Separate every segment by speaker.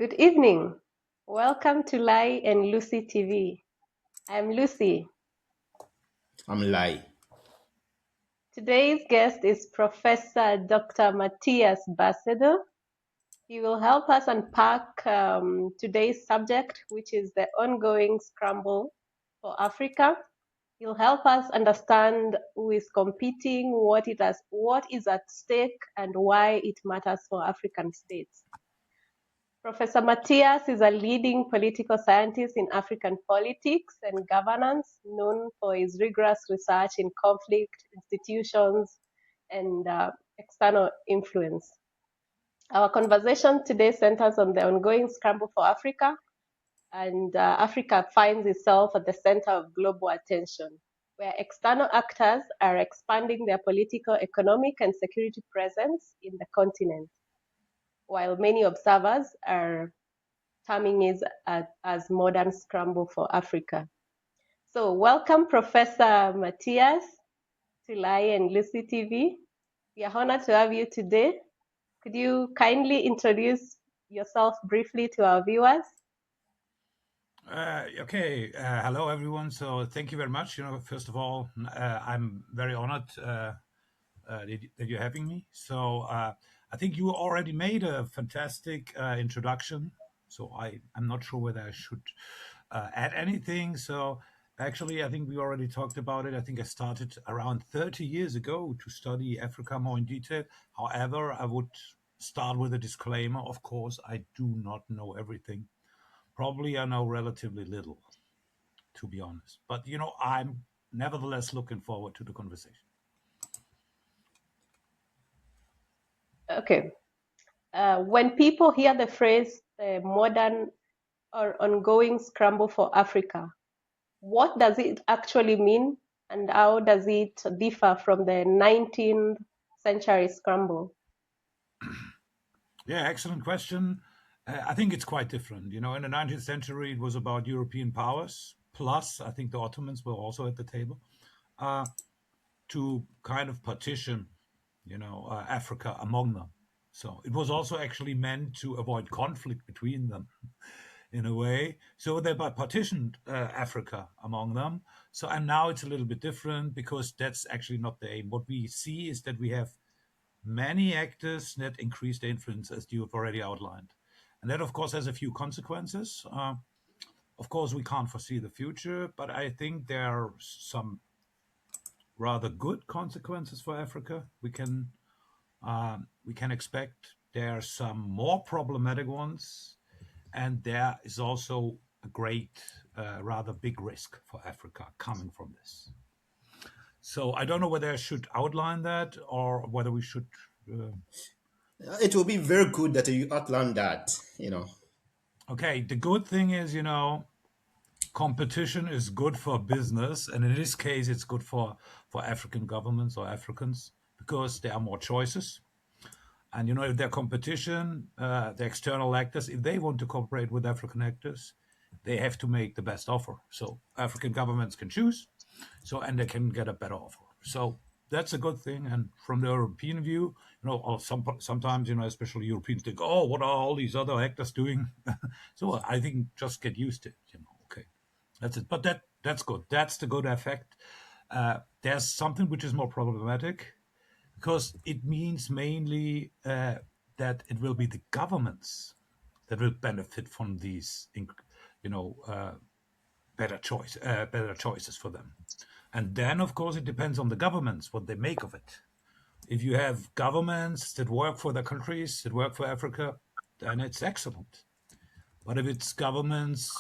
Speaker 1: Good evening. Welcome to Lai and Lucy TV. I'm Lucy.
Speaker 2: I'm Lai.
Speaker 1: Today's guest is Professor Dr. Matthias Bacedo. He will help us unpack today's subject, which is the ongoing scramble for Africa. He'll help us understand who is competing, what is at stake, and why it matters for African states. Professor Matthias is a leading political scientist in African politics and governance, known for his rigorous research in conflict, institutions, and external influence. Our conversation today centers on the ongoing scramble for Africa, and Africa finds itself at the center of global attention, where external actors are expanding their political, economic, and security presence in the continent, while many observers are terming it as modern scramble for Africa. So welcome, Professor Matthias, to Lai and Lucy TV. We are honored to have you today. Could you kindly introduce yourself briefly to our viewers?
Speaker 3: Okay. Hello, everyone. So thank you very much. First of all, I'm very honored that you're having me. So I think you already made a fantastic introduction. So I'm not sure whether I should add anything. So actually, I think we already talked about it. I think I started around 30 years ago to study Africa more in detail. However, I would start with a disclaimer. Of course, I do not know everything. Probably I know relatively little, to be honest. But, I'm nevertheless looking forward to the conversation.
Speaker 1: Okay. When people hear the phrase modern or ongoing scramble for Africa, what does it actually mean, and how does it differ from the 19th century scramble?
Speaker 3: Yeah, excellent question. I think it's quite different. In the 19th century, it was about European powers, plus I think the Ottomans were also at the table, to kind of partition, Africa among them. So it was also actually meant to avoid conflict between them in a way. So they partitioned Africa among them. So, and now it's a little bit different because that's actually not the aim. What we see is that we have many actors that increase their influence, as you have already outlined. And that, of course, has a few consequences. Of course, we can't foresee the future, but I think there are some rather good consequences for Africa. We can expect there are some more problematic ones, and there is also a great, rather big risk for Africa coming from this. So I don't know whether I should outline that or whether we should.
Speaker 2: It will be very good that you outline that.
Speaker 3: Okay, the good thing is, competition is good for business, and in this case, it's good for African governments or Africans because there are more choices. And if their competition, the external actors, if they want to cooperate with African actors, they have to make the best offer. So African governments can choose, and they can get a better offer. So that's a good thing. And from the European view, or sometimes, especially Europeans think, oh, what are all these other actors doing? So I think just get used to it. Okay, that's it. But that's good. That's the good effect. There's something which is more problematic because it means mainly that it will be the governments that will benefit from these, better choices for them. And then, of course, it depends on the governments what they make of it. If you have governments that work for their countries, that work for Africa, then it's excellent. But if it's governments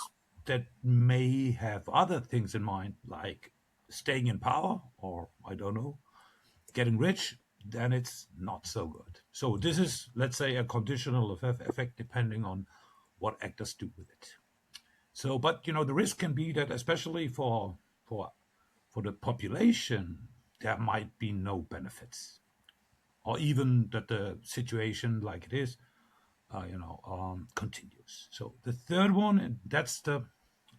Speaker 3: that may have other things in mind, like staying in power or, I don't know, getting rich, then it's not so good. So this is, let's say, a conditional effect depending on what actors do with it. So, but the risk can be that, especially for the population, there might be no benefits, or even that the situation like it is, continues. So the third one, and that's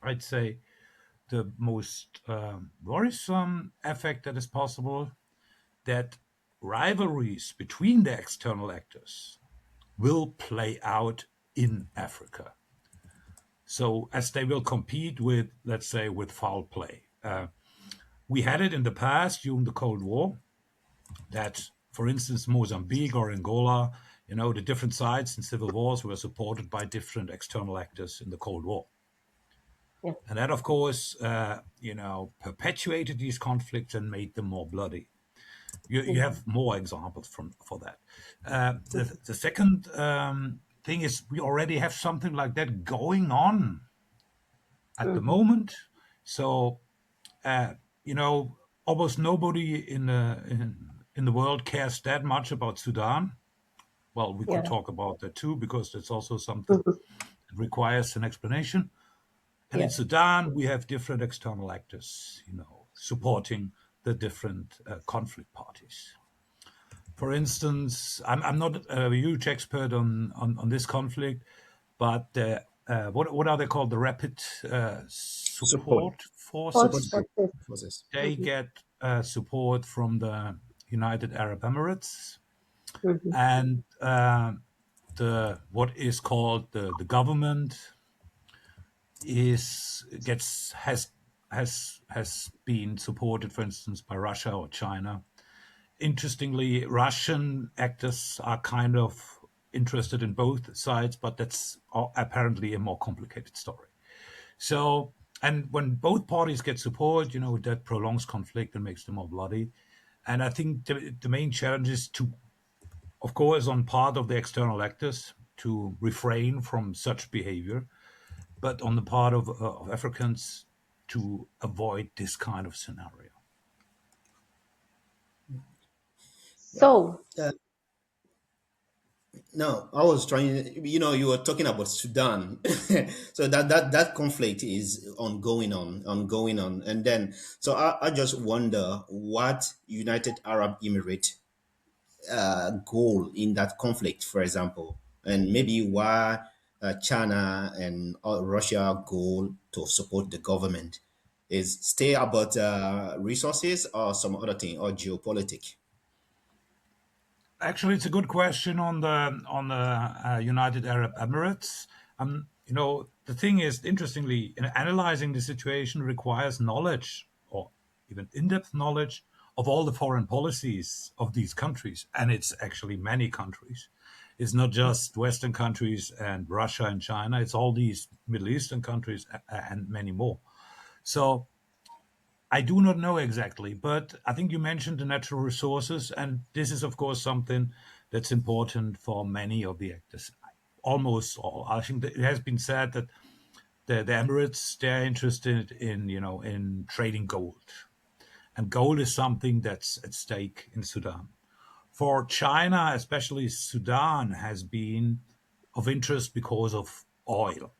Speaker 3: I'd say, the most worrisome effect that is possible, that rivalries between the external actors will play out in Africa. So as they will compete with, let's say, with foul play. We had it in the past during the Cold War that, for instance, Mozambique or Angola, the different sides in civil wars were supported by different external actors in the Cold War.
Speaker 1: Yeah.
Speaker 3: And that, of course, perpetuated these conflicts and made them more bloody. You have more examples for that. The second thing is we already have something like that going on at the moment. So, almost nobody in the world cares that much about Sudan. Well, we could
Speaker 1: Yeah.
Speaker 3: talk about that too, because that's also something that requires an explanation. And in
Speaker 1: Yeah.
Speaker 3: Sudan, we have different external actors, supporting the different conflict parties. For instance, I'm not a huge expert on this conflict, but what are they called? The Rapid
Speaker 2: Support.
Speaker 3: Support
Speaker 2: Support
Speaker 3: Forces.
Speaker 2: group
Speaker 1: Forces.
Speaker 2: forces.
Speaker 3: They get support from the United Arab Emirates, and the what is called the government has been supported, for instance, by Russia or China. Interestingly, Russian actors are kind of interested in both sides, but that's apparently a more complicated story. So, and when both parties get support, that prolongs conflict and makes them more bloody. And I think the main challenge is to, of course, on part of the external actors to refrain from such behavior, but on the part of Africans to avoid this kind of scenario.
Speaker 2: Yeah.
Speaker 1: So,
Speaker 2: No, I was trying. You were talking about Sudan, so that conflict is ongoing on, and then so I just wonder what United Arab Emirates goal in that conflict, for example, and maybe why China and Russia goal to support the government is stay about resources or some other thing or geopolitics.
Speaker 3: Actually, it's a good question on the United Arab Emirates. The thing is, interestingly, analyzing the situation requires knowledge, or even in-depth knowledge, of all the foreign policies of these countries, and it's actually many countries. It's not just Western countries and Russia and China. It's all these Middle Eastern countries and many more. So I do not know exactly, but I think you mentioned the natural resources, and this is, of course, something that's important for many of the actors. Almost all. I think that it has been said that the Emirates, they're interested in trading gold, and gold is something that's at stake in Sudan. For China, especially Sudan, has been of interest because of oil.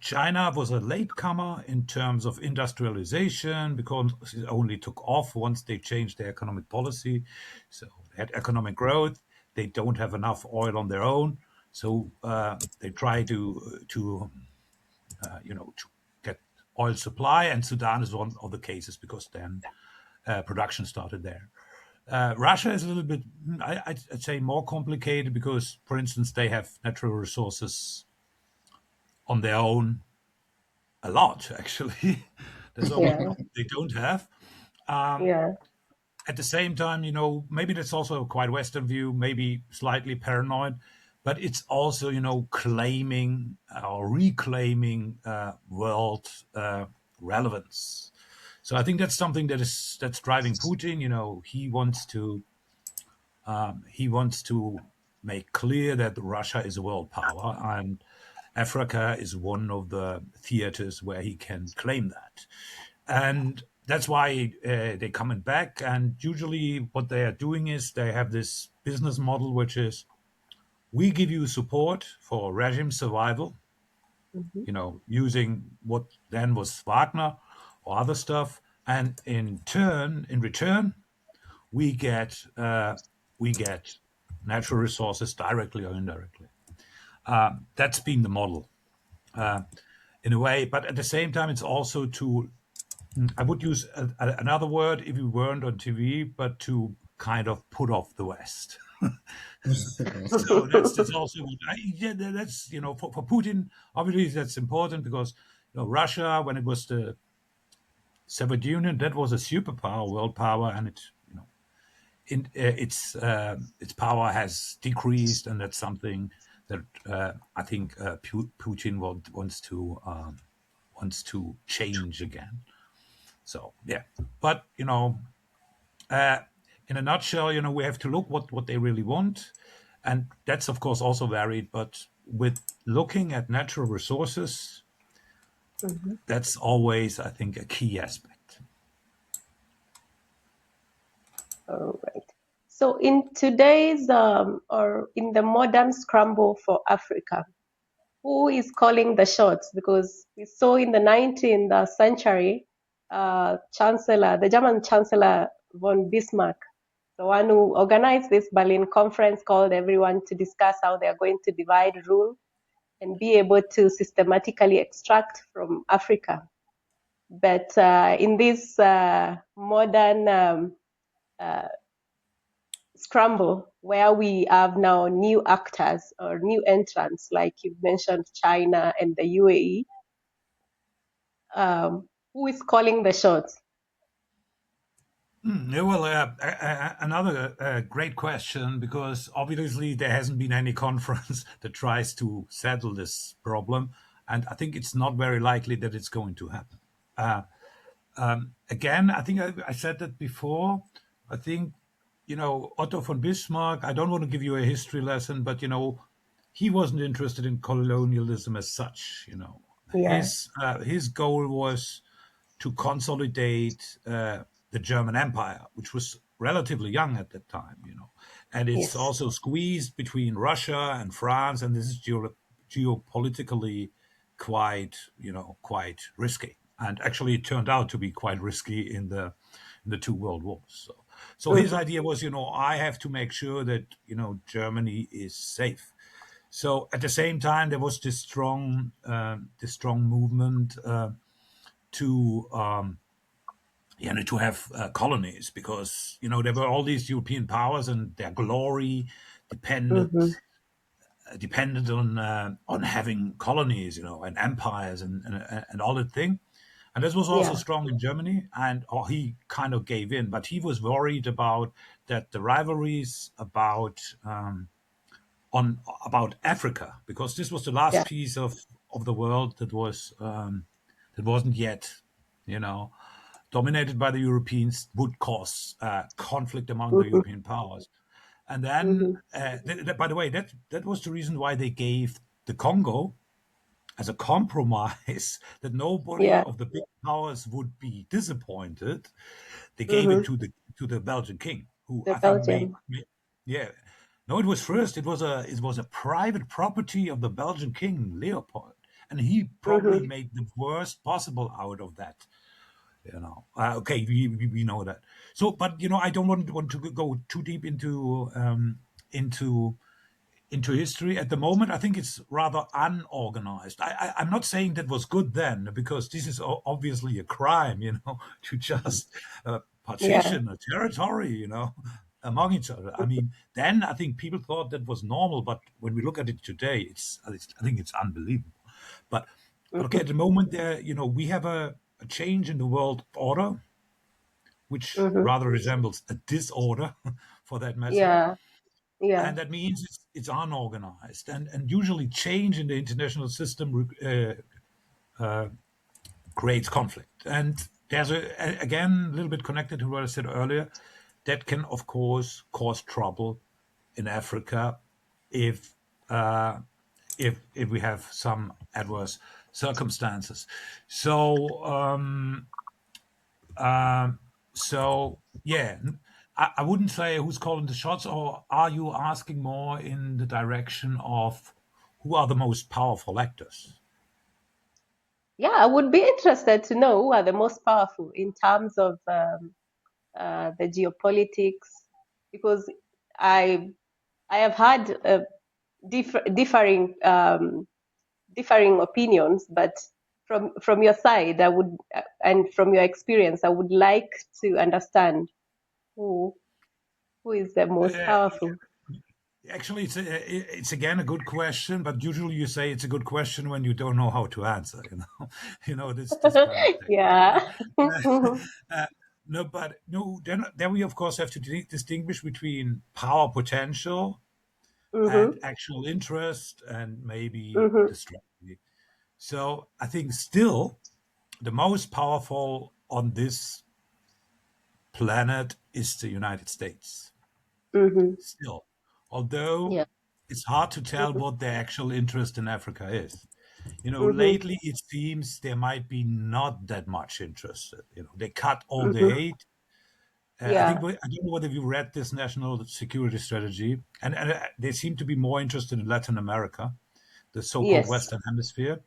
Speaker 3: China was a latecomer in terms of industrialization because it only took off once they changed their economic policy. So they had economic growth. They don't have enough oil on their own, so they try to get oil supply, and Sudan is one of the cases because then production started there. Russia is a little bit, I'd say, more complicated because, for instance, they have natural resources on their own a lot, actually. There's almost
Speaker 1: yeah,
Speaker 3: nothing they don't have. Um,
Speaker 1: yeah,
Speaker 3: at the same time, maybe that's also a quite Western view, maybe slightly paranoid, but it's also, claiming or reclaiming world relevance. So I think that's something that's driving Putin. He wants to make clear that Russia is a world power, and Africa is one of the theaters where he can claim that. And that's why they're coming back. And usually, what they are doing is they have this business model, which is we give you support for regime survival, using what then was Wagner or other stuff. And in return, we get natural resources directly or indirectly. That's been the model in a way, but at the same time, it's also to, I would use another word if we weren't on TV, but to kind of put off the West. So that's also that's for Putin obviously that's important because Russia, when it was the Soviet Union, that was a superpower, world power, and its power has decreased, and that's something that I think Putin wants to change again. So yeah, but in a nutshell, we have to look what they really want, and that's of course also varied. But with looking at natural resources,
Speaker 1: Mhm.
Speaker 3: that's always, I think, a key aspect.
Speaker 1: All right. So in today's or in the modern scramble for Africa, who is calling the shots? Because we saw in the 19th century, the German Chancellor von Bismarck, the one who organized this Berlin conference, called everyone to discuss how they are going to divide, rule, and be able to systematically extract from Africa. But in this modern scramble, where we have now new actors or new entrants, like you mentioned, China and the UAE, who is calling the shots?
Speaker 3: Yeah, well, another great question, because obviously there hasn't been any conference that tries to settle this problem, and I think it's not very likely that it's going to happen. Again, I think I said that before. I think Otto von Bismarck. I don't want to give you a history lesson, but he wasn't interested in colonialism as such.
Speaker 1: Yeah.
Speaker 3: His goal was to consolidate the German Empire, which was relatively young at that time, and it's
Speaker 1: Yes.
Speaker 3: also squeezed between Russia and France, and this is geopolitically quite risky. And actually, it turned out to be quite risky in the two world wars. So his
Speaker 1: Mhm.
Speaker 3: idea was, I have to make sure that Germany is safe. So at the same time, there was this strong movement to to have colonies, because there were all these European powers, and their glory depended
Speaker 1: Mhm.
Speaker 3: depended on having colonies, and empires, and all that thing. And this was also
Speaker 1: Yeah.
Speaker 3: strong in Germany, and he kind of gave in, but he was worried about that the rivalries about Africa, because this was the last
Speaker 1: Yeah.
Speaker 3: piece of the world that wasn't yet, dominated by the Europeans, would cause conflict among the
Speaker 1: Mhm.
Speaker 3: European powers. And then,
Speaker 1: Mhm.
Speaker 3: by the way, that was the reason why they gave the Congo as a compromise, that nobody
Speaker 1: Yeah.
Speaker 3: of the big powers would be disappointed. They gave it
Speaker 1: Mhm.
Speaker 3: to the Belgian king, who
Speaker 1: The
Speaker 3: I think
Speaker 1: Belgium.
Speaker 3: yeah. No, it was first. It was a private property of the Belgian king Leopold, and he probably
Speaker 1: Mhm.
Speaker 3: made the worst possible out of that. Okay, we know that. So, but I don't want to go too deep into history at the moment. I think it's rather unorganized. I'm not saying that was good then, because this is obviously a crime, to just
Speaker 1: Yeah.
Speaker 3: partition a territory, among each other. I mean, then I think people thought that was normal, but when we look at it today, I think it's unbelievable. But okay,
Speaker 1: Mhm.
Speaker 3: at the moment there, we have a change in the world order, which
Speaker 1: Mhm.
Speaker 3: rather resembles a disorder, for that matter.
Speaker 1: Yeah. Yeah.
Speaker 3: And that means it's unorganized, and usually change in the international system creates conflict. And there's again a little bit connected to what I said earlier, that can of course cause trouble in Africa if uh, if we have some adverse circumstances. So yeah, I wouldn't say who's calling the shots, or are you asking more in the direction of who are the most powerful actors?
Speaker 1: Yeah. I would be interested to know who are the most powerful in terms of the geopolitics, because I I have had differing differing opinions, but from your side, I would and from your experience, I would like to understand who who is the most
Speaker 3: Uh,
Speaker 1: powerful.
Speaker 3: Actually, it's again a good question, but usually you say it's a good question when you don't know how to answer. This kind of
Speaker 1: Yeah.
Speaker 3: thing. No, but no. Then we of course have to distinguish between power potential and
Speaker 1: Mm-hmm.
Speaker 3: actual interest and maybe
Speaker 1: Mm-hmm.
Speaker 3: the strategy. So I think still the most powerful on this planet is the United States.
Speaker 1: Mm-hmm.
Speaker 3: Still, although
Speaker 1: Yeah.
Speaker 3: it's hard to tell
Speaker 1: Mm-hmm.
Speaker 3: what their actual interest in Africa is.
Speaker 1: Mm-hmm.
Speaker 3: Lately it seems there might be not that much interest. They cut all the
Speaker 1: Mm-hmm.
Speaker 3: aid. I think
Speaker 1: Yeah.
Speaker 3: I don't know whether you read this national security strategy, and they seem to be more interested in Latin America, the so-called
Speaker 1: Yes.
Speaker 3: Western Hemisphere,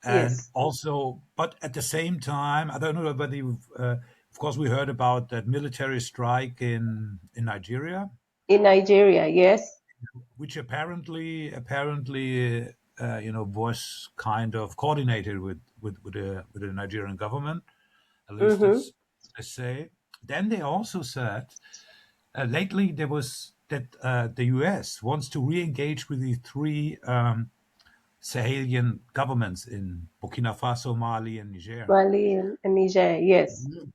Speaker 3: and
Speaker 1: Yes.
Speaker 3: also, but at the same time, I don't know whether you've, of course, we heard about that military strike in Nigeria,
Speaker 1: In Nigeria, yes.
Speaker 3: which apparently was kind of coordinated with the Nigerian government, at least
Speaker 1: Mm-hmm.
Speaker 3: that's what they say. Then they also said lately there was that the U.S. wants to re-engage with the three Sahelian governments in Burkina Faso, Mali, and Niger.
Speaker 1: Mali and Niger, yes.
Speaker 2: Mhm.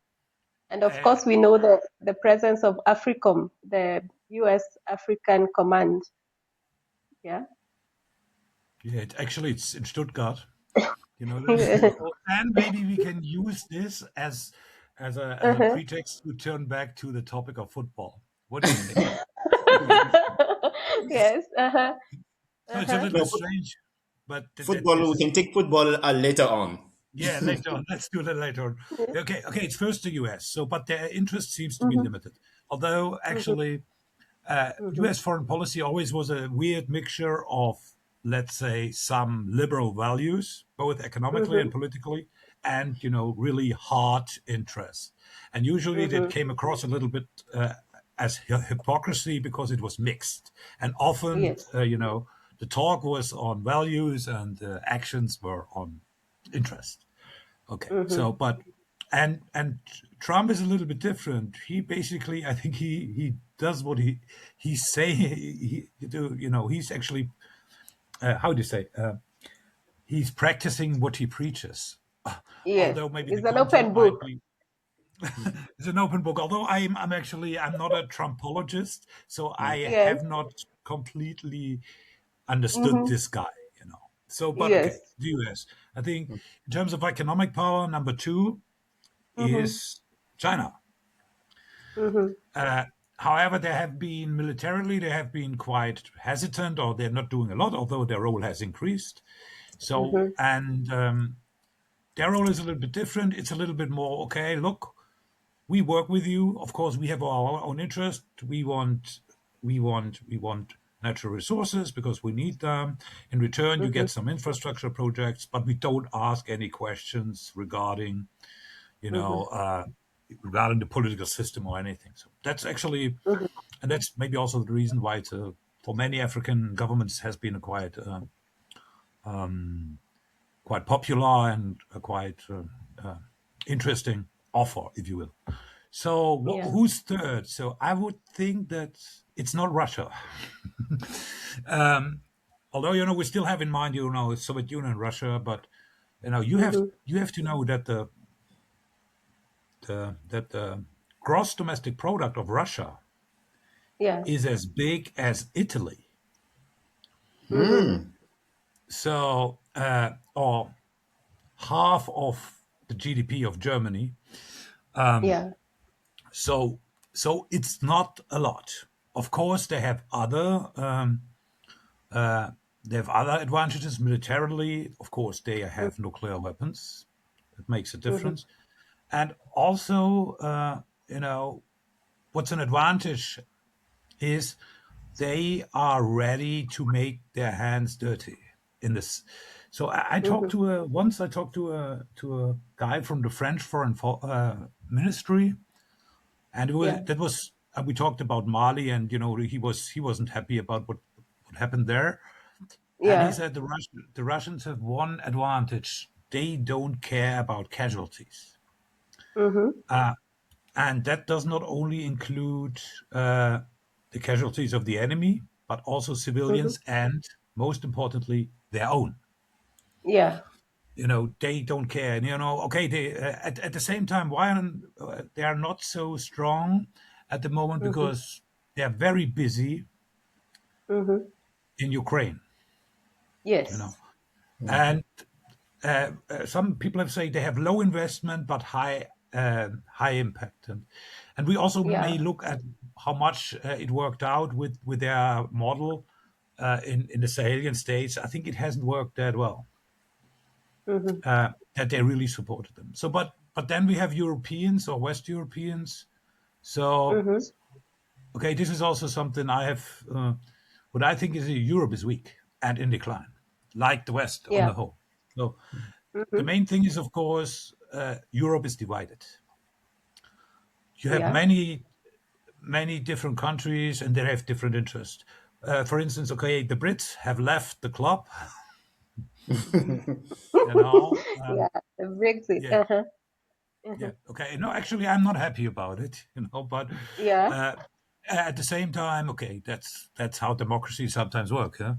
Speaker 1: And of
Speaker 3: Uh,
Speaker 1: course, we know the presence of AFRICOM, the U.S. African Command. Yeah.
Speaker 3: yeah, it's in Stuttgart.
Speaker 1: Uh-huh.
Speaker 3: And maybe we can use this as a pretext to turn back to the topic of football. What do you think?
Speaker 1: Yes. Uh-huh.
Speaker 3: So it's a
Speaker 1: Uh-huh.
Speaker 3: little
Speaker 2: No,
Speaker 3: bit strange, but
Speaker 2: football.
Speaker 3: this
Speaker 2: We
Speaker 3: is,
Speaker 2: can take football later on.
Speaker 3: yeah, later on. Let's do that later on.
Speaker 1: Yes.
Speaker 3: Okay. It's first the US. So, but their interest seems to be
Speaker 1: Mm-hmm.
Speaker 3: limited. Although
Speaker 1: Mm-hmm.
Speaker 3: actually,
Speaker 1: Mm-hmm.
Speaker 3: US foreign policy always was a weird mixture of, let's say, some liberal values, both economically
Speaker 1: Mm-hmm.
Speaker 3: and politically, and really hard interests. And usually that
Speaker 1: Mm-hmm.
Speaker 3: came across a little bit as hypocrisy because it was mixed. And often,
Speaker 1: Yes.
Speaker 3: the talk was on values and the actions were on interest. Okay,
Speaker 1: Mm-hmm.
Speaker 3: so but and Trump is a little bit different. He basically, I think he does what he's saying. He's actually how do you say? He's practicing what he preaches.
Speaker 1: Yes.
Speaker 3: Although maybe the
Speaker 1: It's an
Speaker 3: content
Speaker 1: open
Speaker 3: might
Speaker 1: book.
Speaker 3: be it's an open book. Although I'm not a Trumpologist, so I
Speaker 1: Yes.
Speaker 3: have not completely understood
Speaker 1: Mm-hmm.
Speaker 3: this guy. So, but okay,
Speaker 1: Yes.
Speaker 3: the US. I think in terms of economic power, number two
Speaker 1: Mm-hmm.
Speaker 3: is China.
Speaker 1: Mm-hmm.
Speaker 3: Uh, However, they have been quite hesitant, or they're not doing a lot, although their role has increased. So,
Speaker 1: Mm-hmm.
Speaker 3: and their role is a little bit different. It's a little bit more, okay, look, we work with you. Of course, we have our own interest. We want natural resources because we need them. In return, you
Speaker 1: Mm-hmm.
Speaker 3: get some infrastructure projects, but we don't ask any questions regarding you
Speaker 1: Mm-hmm.
Speaker 3: know, uh, regarding the political system or anything. So that's actually,
Speaker 1: Mm-hmm.
Speaker 3: and that's maybe also the reason why for many African governments has been a quite popular and a quite interesting offer, if you will. So
Speaker 1: Yeah.
Speaker 3: who's third? So I would think that it's not Russia. Although we still have in mind Soviet Union and Russia, but you have
Speaker 1: Mm-hmm.
Speaker 3: you have to know that the gross domestic product of Russia
Speaker 1: Yeah.
Speaker 3: is as big as Italy.
Speaker 1: Mm-hmm.
Speaker 3: So, or half of the GDP of Germany.
Speaker 1: Yeah.
Speaker 3: So, it's not a lot. Of course, they have other advantages militarily. Of course, they have nuclear weapons. It makes a
Speaker 1: Mm-hmm.
Speaker 3: difference. And also, what's an advantage is they are ready to make their hands dirty in this. So
Speaker 1: Mm-hmm.
Speaker 3: I talked to a guy from the French Ministry, and
Speaker 1: Yeah.
Speaker 3: we talked about Mali, and he wasn't happy about what happened there, and he
Speaker 1: Yeah.
Speaker 3: said the Russians have one advantage: they don't care about casualties.
Speaker 1: Mm-hmm.
Speaker 3: And that does not only include the casualties of the enemy, but also civilians, and most importantly, their own.
Speaker 1: Yeah.
Speaker 3: They don't care. And, okay, they at the same time, they are not so strong at the moment because they are very busy in Ukraine.
Speaker 1: Yes.
Speaker 3: And some people have said they have low investment but high impact, and we also may
Speaker 1: Yeah.
Speaker 3: look at how much it worked out with their model in the Sahelian states. I think it hasn't worked that well. That they really supported them. So, but then we have Europeans or West Europeans. So, okay, this is also something I have. What I think is Europe is weak and in decline, like the West on
Speaker 1: Yeah.
Speaker 3: the whole. So, the main thing is, of course, Europe is divided. You have
Speaker 1: Yeah.
Speaker 3: many different countries, and they have different interests. For instance, okay, the Brits have left the club.
Speaker 1: Yeah. The Brexit.
Speaker 3: Yeah, yeah. Okay. No, actually, I'm not happy about it. But
Speaker 1: Yeah.
Speaker 3: uh, at the same time, okay, that's how democracy sometimes works. Huh?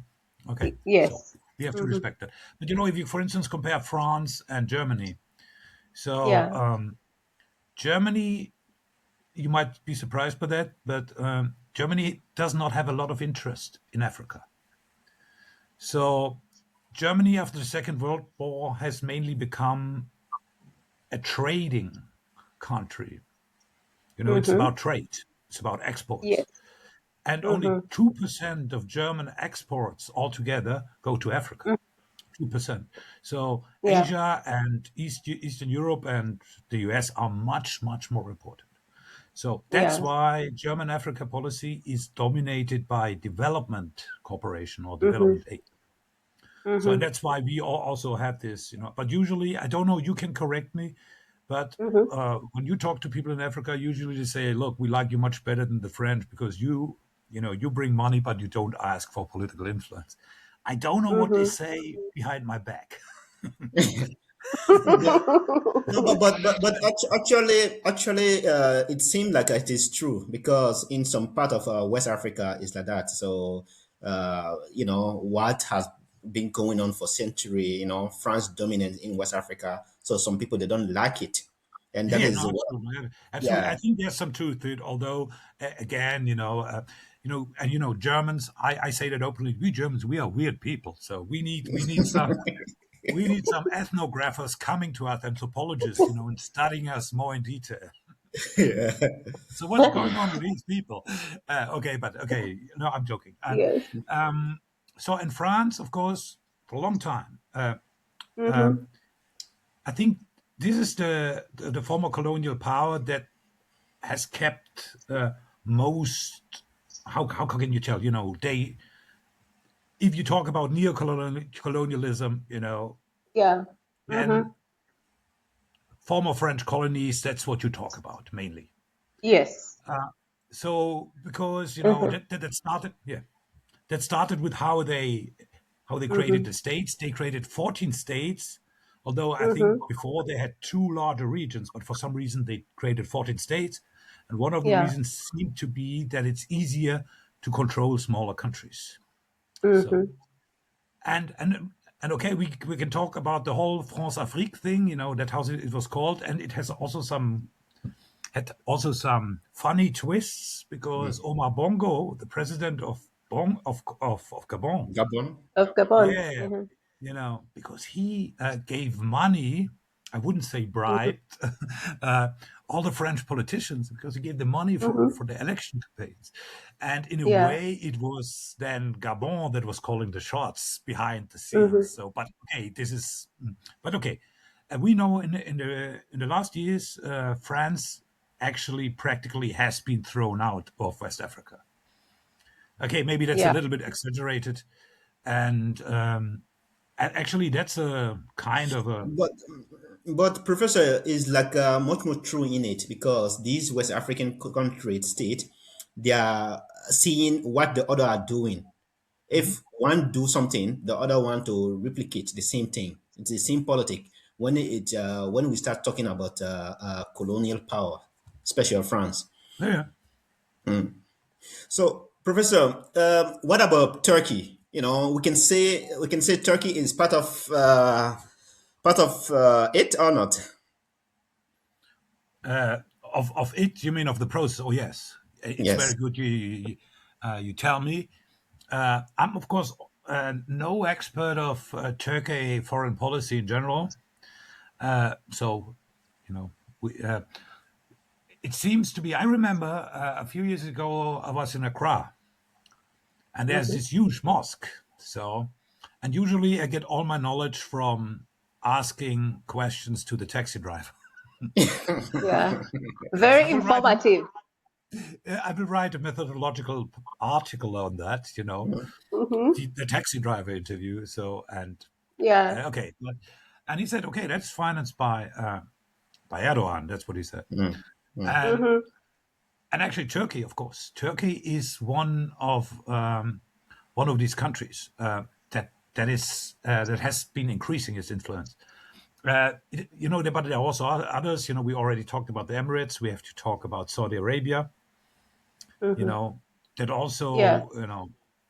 Speaker 3: Okay, so
Speaker 1: Yes.
Speaker 3: we have to respect that. But if you, for instance, compare France and Germany, so
Speaker 1: Yeah.
Speaker 3: Germany, you might be surprised by that, but Germany does not have a lot of interest in Africa. So Germany, after the Second World War, has mainly become a trading country. It's about trade. It's about exports.
Speaker 1: Yes.
Speaker 3: And only 2% of German exports altogether go to Africa. 2%. So
Speaker 1: Yeah.
Speaker 3: Asia and Eastern Europe and the US are much, much more important. So that's
Speaker 1: Yeah.
Speaker 3: why German Africa policy is dominated by development cooperation or development aid. So, and that's why we also have this, but usually, I don't know, you can correct me, but when you talk to people in Africa, usually they say, look, we like you much better than the French because you bring money, but you don't ask for political influence. I don't know what they say behind my back.
Speaker 2: But, no, actually, it seemed like it is true because in some part of West Africa is like that. So, what has been going on for century, France dominance in West Africa. So some people they don't like it, and that
Speaker 3: Yeah,
Speaker 2: is
Speaker 3: no, absolutely. Absolutely. I
Speaker 2: yeah.
Speaker 3: think there's some truth to it, although, again, and Germans, I say that openly, we Germans, we are weird people. So we need some ethnographers coming to us, anthropologists, and studying us more in detail.
Speaker 2: Yeah.
Speaker 3: So what's going on with these people? Okay, no, I'm joking. And
Speaker 1: Yes.
Speaker 3: so in France, of course, for a long time,
Speaker 1: Mm-hmm.
Speaker 3: I think this is the former colonial power that has kept most. How can you tell? They, if you talk about neo-colonialism,
Speaker 1: Yeah. Mm-hmm.
Speaker 3: then former French colonies, that's what you talk about mainly.
Speaker 1: Yes.
Speaker 3: So because
Speaker 1: Mm-hmm.
Speaker 3: that started, yeah, that started with how they created
Speaker 1: Mm-hmm.
Speaker 3: the states. They created 14 states, although I think
Speaker 1: Mm-hmm.
Speaker 3: before they had two larger regions, but for some reason they created 14 states. And one of the
Speaker 1: Yeah.
Speaker 3: reasons seemed to be that it's easier to control smaller countries. So
Speaker 1: Mm-hmm.
Speaker 3: and okay, we can talk about the whole France Afrique thing, that how it was called, and it has also some funny twists because Omar Bongo, the president of Gabon,
Speaker 2: Gabon.
Speaker 1: Of Gabon.
Speaker 3: yeah,
Speaker 1: Mm-hmm.
Speaker 3: because he gave money, I wouldn't say
Speaker 1: Mm-hmm.
Speaker 3: bribed, all the French politicians because he gave them money for,
Speaker 1: Mm-hmm.
Speaker 3: for the election campaigns. And in a
Speaker 1: Yeah.
Speaker 3: way, it was then Gabon that was calling the shots behind the
Speaker 1: Mm-hmm.
Speaker 3: scenes. So, but okay, but okay. We know in the last years, France actually practically has been thrown out of West Africa. Okay, maybe that's a
Speaker 1: Yeah.
Speaker 3: little bit exaggerated, and actually, that's a kind of a
Speaker 2: But Professor is like much more true in it because these West African countries state they are seeing what the other are doing.
Speaker 3: Mhm.
Speaker 2: If one do something, the other want to replicate the same thing. It's the same politic. When we start talking about colonial power, especially France.
Speaker 3: Yeah.
Speaker 2: So Professor, what about Turkey? We can say Turkey is part of it or not?
Speaker 3: Of it, you mean of the process? Oh yes, it's very
Speaker 2: Yes.
Speaker 3: good. You tell me. I'm of course no expert of Turkey foreign policy in general. So you know, it seems to be. I remember a few years ago I was in Accra, and there's
Speaker 1: Hmm.
Speaker 3: this huge mosque. So, and usually I get all my knowledge from asking questions to the taxi driver.
Speaker 1: Yeah,
Speaker 3: I
Speaker 1: very
Speaker 3: will write.
Speaker 1: informative.
Speaker 3: I will write a methodological article on that.
Speaker 1: Hmm.
Speaker 3: The taxi driver interview. So and
Speaker 1: Yeah.
Speaker 3: okay, and he said, okay, that's financed by Erdogan. That's what he said.
Speaker 2: Mm, mm,
Speaker 3: And
Speaker 1: Hmm.
Speaker 3: and actually, Turkey, of course, Turkey is one of these countries that has been increasing its influence. But there are also others. We already talked about the Emirates. We have to talk about Saudi Arabia. You
Speaker 1: Hmm.
Speaker 3: know, that
Speaker 1: Yeah.
Speaker 3: also,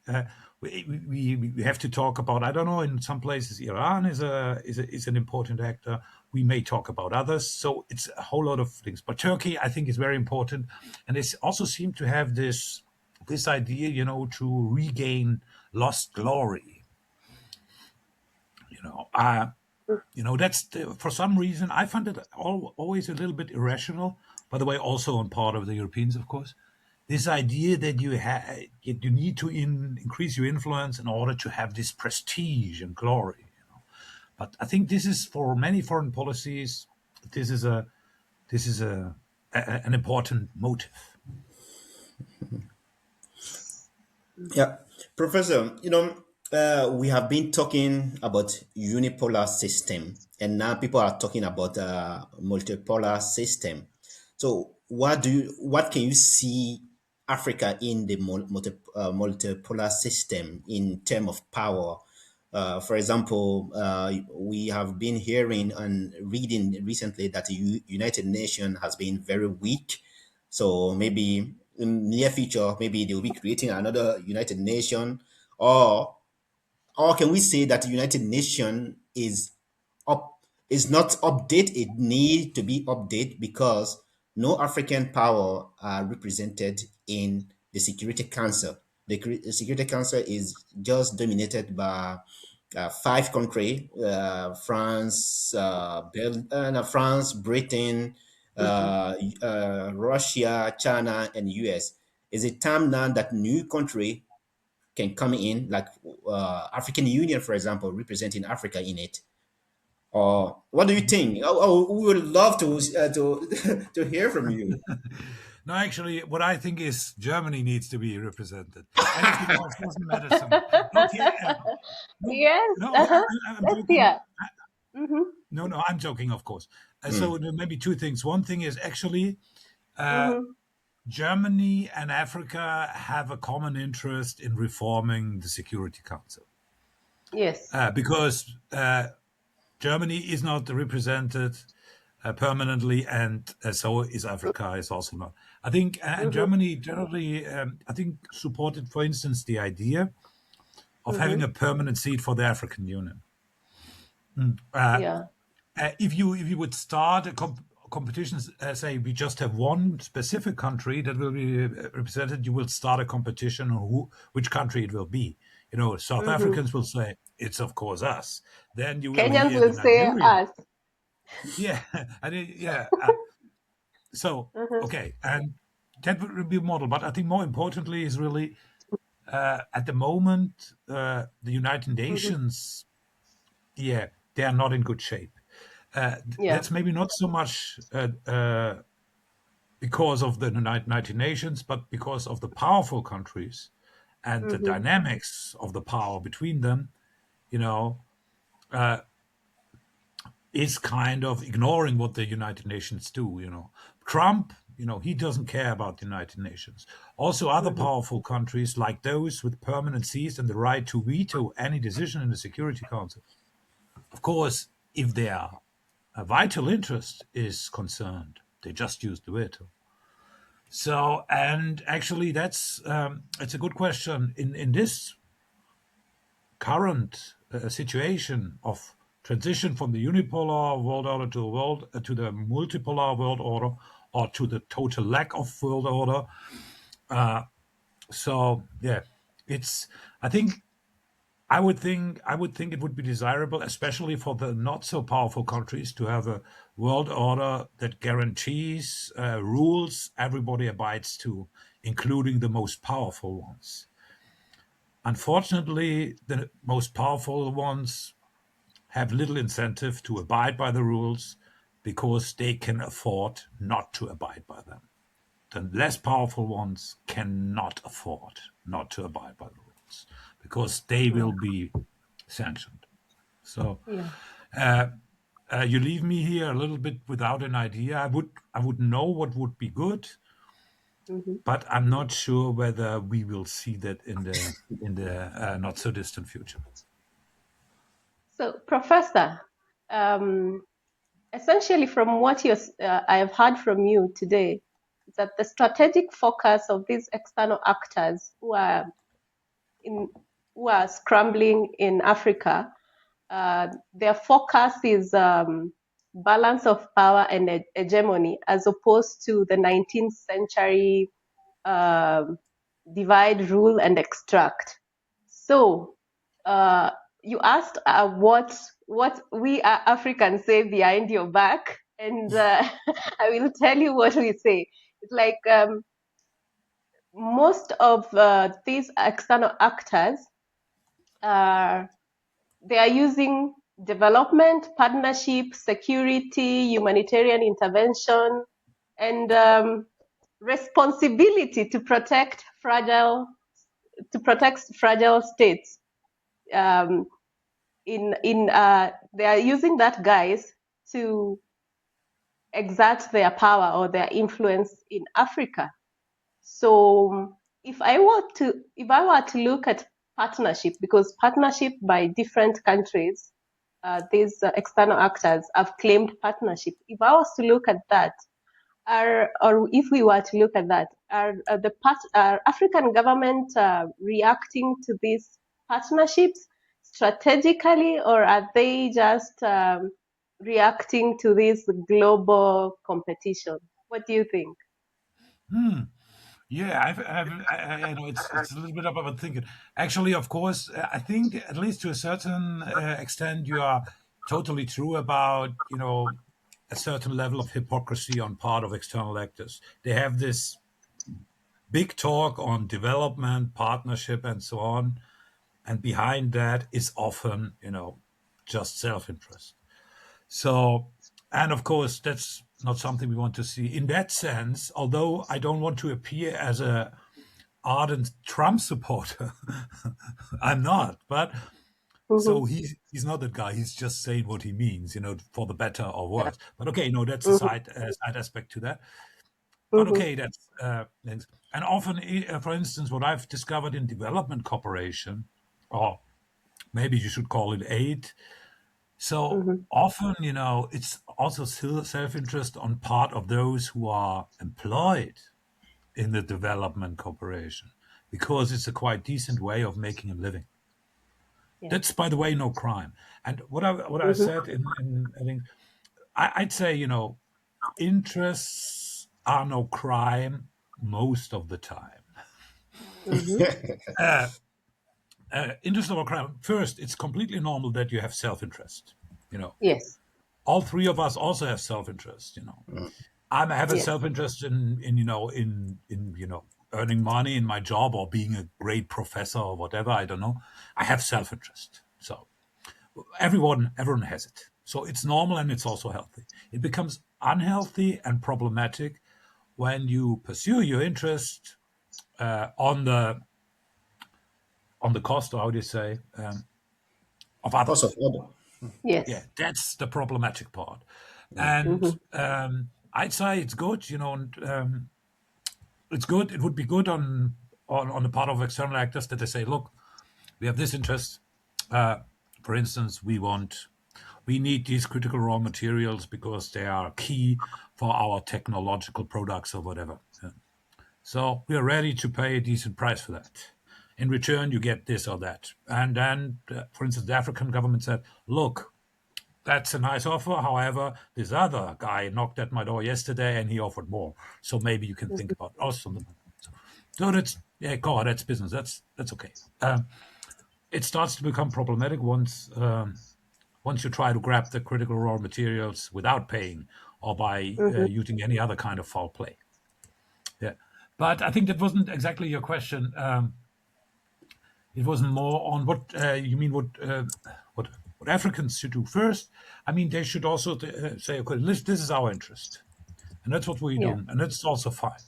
Speaker 3: uh, we have to talk about. I don't know. In some places, Iran is an important actor. We may talk about others. So it's a whole lot of things. But Turkey, I think, is very important, and they also seem to have this idea, to regain lost glory. You know, uh, that's for some reason I find it always a little bit irrational. By the way, also on part of the Europeans, of course, this idea that you need to increase your influence in order to have this prestige and glory. But I think this is for many foreign policies. This is a this is an important motive.
Speaker 2: yeah, Professor. We have been talking about unipolar system, and now people are talking about multipolar system. So, what can you see Africa in the multipolar system in terms of power? For example, we have been hearing and reading recently that the United Nations has been very weak. So maybe in near future, maybe they'll be creating another United Nation, or or can we say that the United Nation up is not update? It need to be update because no African power are represented in the Security Council. The Security Council is just dominated by five countries: France, Britain,
Speaker 1: Hmm.
Speaker 2: Russia, China, and US. Is it time now that new country can come in, like African Union, for example, representing Africa in it? Or what do you think? We would love to to hear from you.
Speaker 3: No, actually, what I think is Germany needs to be represented. Anything else doesn't matter so much. Okay, no,
Speaker 1: Yes.
Speaker 3: no,
Speaker 1: Uh-huh.
Speaker 3: I'm
Speaker 1: Let's
Speaker 3: joking.
Speaker 1: hear. Hmm.
Speaker 3: No, no, I'm joking, of course. So
Speaker 2: Mm,
Speaker 3: maybe two things. One thing is actually uh,
Speaker 1: Hmm.
Speaker 3: Germany and Africa have a common interest in reforming the Security Council
Speaker 1: Yes.
Speaker 3: because Germany is not represented permanently, and so is Africa. Is also not. I think, and
Speaker 1: Hmm.
Speaker 3: Germany generally, I think, supported, for instance, the idea of having
Speaker 1: Hmm.
Speaker 3: a permanent seat for the African Union. Uh,
Speaker 1: Yeah.
Speaker 3: if you would start a competition, say we just have one specific country that will be represented, you will start a competition on which country it will be. South
Speaker 1: Hmm.
Speaker 3: Africans will say it's of course us. Then you will
Speaker 1: Kenyans
Speaker 3: hear
Speaker 1: will
Speaker 3: the
Speaker 1: say
Speaker 3: Nigerian.
Speaker 1: us.
Speaker 3: Yeah, yeah. So
Speaker 1: Hmm.
Speaker 3: okay, and that would be a model. But I think more importantly is really at the moment the United
Speaker 1: Hmm.
Speaker 3: Nations, yeah, they are not in good shape.
Speaker 1: Yeah.
Speaker 3: That's maybe not so much because of the United Nations, but because of the powerful countries and the
Speaker 1: Hmm.
Speaker 3: dynamics of the power between them. You know, is kind of ignoring what the United Nations do. Trump, he doesn't care about the United Nations. Also, other
Speaker 1: Hmm.
Speaker 3: powerful countries like those with permanent seats and the right to veto any decision in the Security Council. Of course, if their vital interest is concerned, they just use the veto. So, and actually, it's a good question. In this current situation of transition from the unipolar world order to the multipolar world order, or to the total lack of world order. So yeah, it's. I think I would think it would be desirable, especially for the not so powerful countries, to have a world order that guarantees rules everybody abides to, including the most powerful ones. Unfortunately, the most powerful ones have little incentive to abide by the rules because they can afford not to abide by them. The less powerful ones cannot afford not to abide by the rules because they will be sanctioned. So
Speaker 1: Yeah.
Speaker 3: you leave me here a little bit without an idea. I would know what would be good,
Speaker 1: Mhm.
Speaker 3: but I'm not sure whether we will see that in the not so distant future.
Speaker 1: So, Professor, um, essentially, from what I have heard from you today, is that the strategic focus of these external actors in, who are scrambling in Africa, their focus is balance of power and hegemony, as opposed to the 19th century um divide, rule, and extract. So, you asked what we Africans say behind your back, and I will tell you what we say. It's like most of these external actors are they are using development, partnership, security, humanitarian intervention, and responsibility to protect fragile states. Um, they are using that guise to exert their power or their influence in Africa. So if I were to look at partnership, because partnership by different countries, these external actors have claimed partnership. If I was to look at that, or if we were to look at that, are African government reacting to these partnerships strategically, or are they just reacting to this global competition? What do you think?
Speaker 3: Yeah, I know it's a little bit about thinking. Actually, of course, I think at least to a certain extent, you are totally true about a certain level of hypocrisy on part of external actors. They have this big talk on development, partnership, and so on, and behind that is often just self-interest. So, and of course, that's not something we want to see. In that sense, although I don't want to appear as a ardent Trump supporter, I'm not. But so
Speaker 1: Mhm.
Speaker 3: he's not that guy. He's just saying what he means, for the better or
Speaker 1: Yeah.
Speaker 3: worse. But okay, that's a
Speaker 1: Mhm.
Speaker 3: side aspect to that. But
Speaker 1: Mhm.
Speaker 3: okay, that's and often, for instance, what I've discovered in development cooperation, or maybe you should call it aid. So
Speaker 1: Mhm.
Speaker 3: often, it's also still self-interest on part of those who are employed in the development cooperation, because it's a quite decent way of making a living.
Speaker 1: Yeah.
Speaker 3: That's, by the way, no crime. And what I
Speaker 1: Mhm.
Speaker 3: said I think I'd say, interests are no crime most of the time.
Speaker 1: Mhm.
Speaker 3: Uh, interest or crime. First, it's completely normal that you have self-interest. You know,
Speaker 1: Yes.
Speaker 3: all three of us also have self-interest. I have a
Speaker 1: Yes.
Speaker 3: self-interest in earning money in my job or being a great professor or whatever. I don't know. I have self-interest. So everyone has it. So it's normal and it's also healthy. It becomes unhealthy and problematic when you pursue your interest on the cost, or how do you say, of
Speaker 2: Cost of
Speaker 3: others.
Speaker 2: order.
Speaker 3: Yeah,
Speaker 1: Yes.
Speaker 3: that's the problematic part. And
Speaker 1: Mhm.
Speaker 3: I'd say it's good, and it's good. It would be good on the part of external actors that they say, look, we have this interest. For instance, we need these critical raw materials because they are key for our technological products or whatever. Yeah. So we are ready to pay a decent price for that. In return, you get this or that. And then, for instance, the African government said, look, that's a nice offer. However, this other guy knocked at my door yesterday and he offered more. So maybe you can think about or something. So that's God, that's business. That's okay. It starts to become problematic once you try to grab the critical raw materials without paying or by using any other kind of foul play. Yeah, but I think that wasn't exactly your question. It was more on what you mean. What Africans should do first. I mean, they should also say, okay, this is our interest, and that's what we're
Speaker 1: Yeah.
Speaker 3: doing, and that's also fine.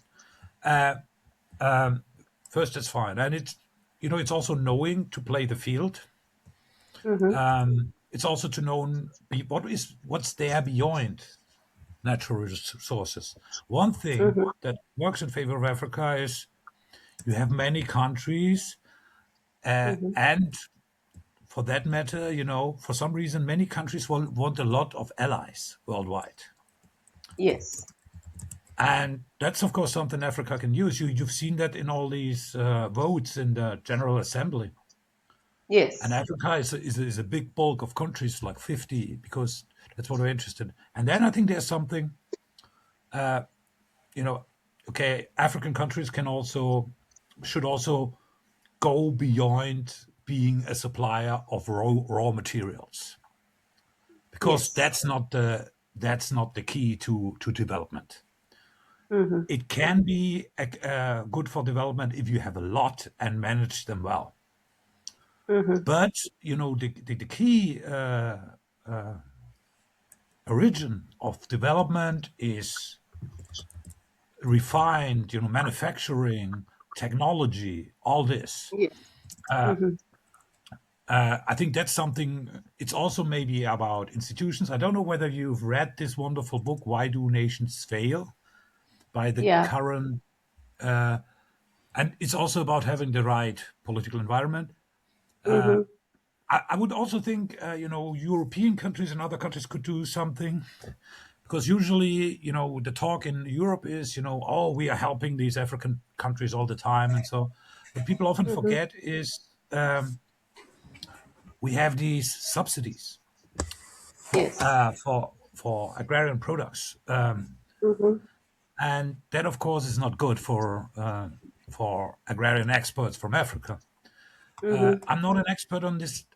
Speaker 3: First, that's fine, and it's also knowing to play the field. It's also to know what's there beyond natural resources. One thing that works in favor of Africa is you have many countries, and for that matter, for some reason, many countries want a lot of allies worldwide.
Speaker 1: Yes.
Speaker 3: And that's, of course, something Africa can use. You've seen that in all these votes in the General Assembly.
Speaker 1: Yes.
Speaker 3: And Africa is a big bulk of countries, like 50, because that's what we're interested in. And then I think there's something, okay, African countries should also go beyond being a supplier of raw materials, because
Speaker 1: Yes.
Speaker 3: that's not the key to development. It can be good for development if you have a lot and manage them well. But the key origin of development is refined, manufacturing, technology, all this.
Speaker 1: Yes.
Speaker 3: I think that's something. It's also maybe about institutions. I don't know whether you've read this wonderful book, Why Do Nations Fail, by the
Speaker 1: Yeah.
Speaker 3: current, and it's also about having the right political environment. I would also think, European countries and other countries could do something, because usually, the talk in Europe is, oh, we are helping these African countries all the time. And so what people often forget is we have these subsidies
Speaker 1: Yes.
Speaker 3: for agrarian products. And that, of course, is not good for agrarian exports from Africa. I'm not an expert on this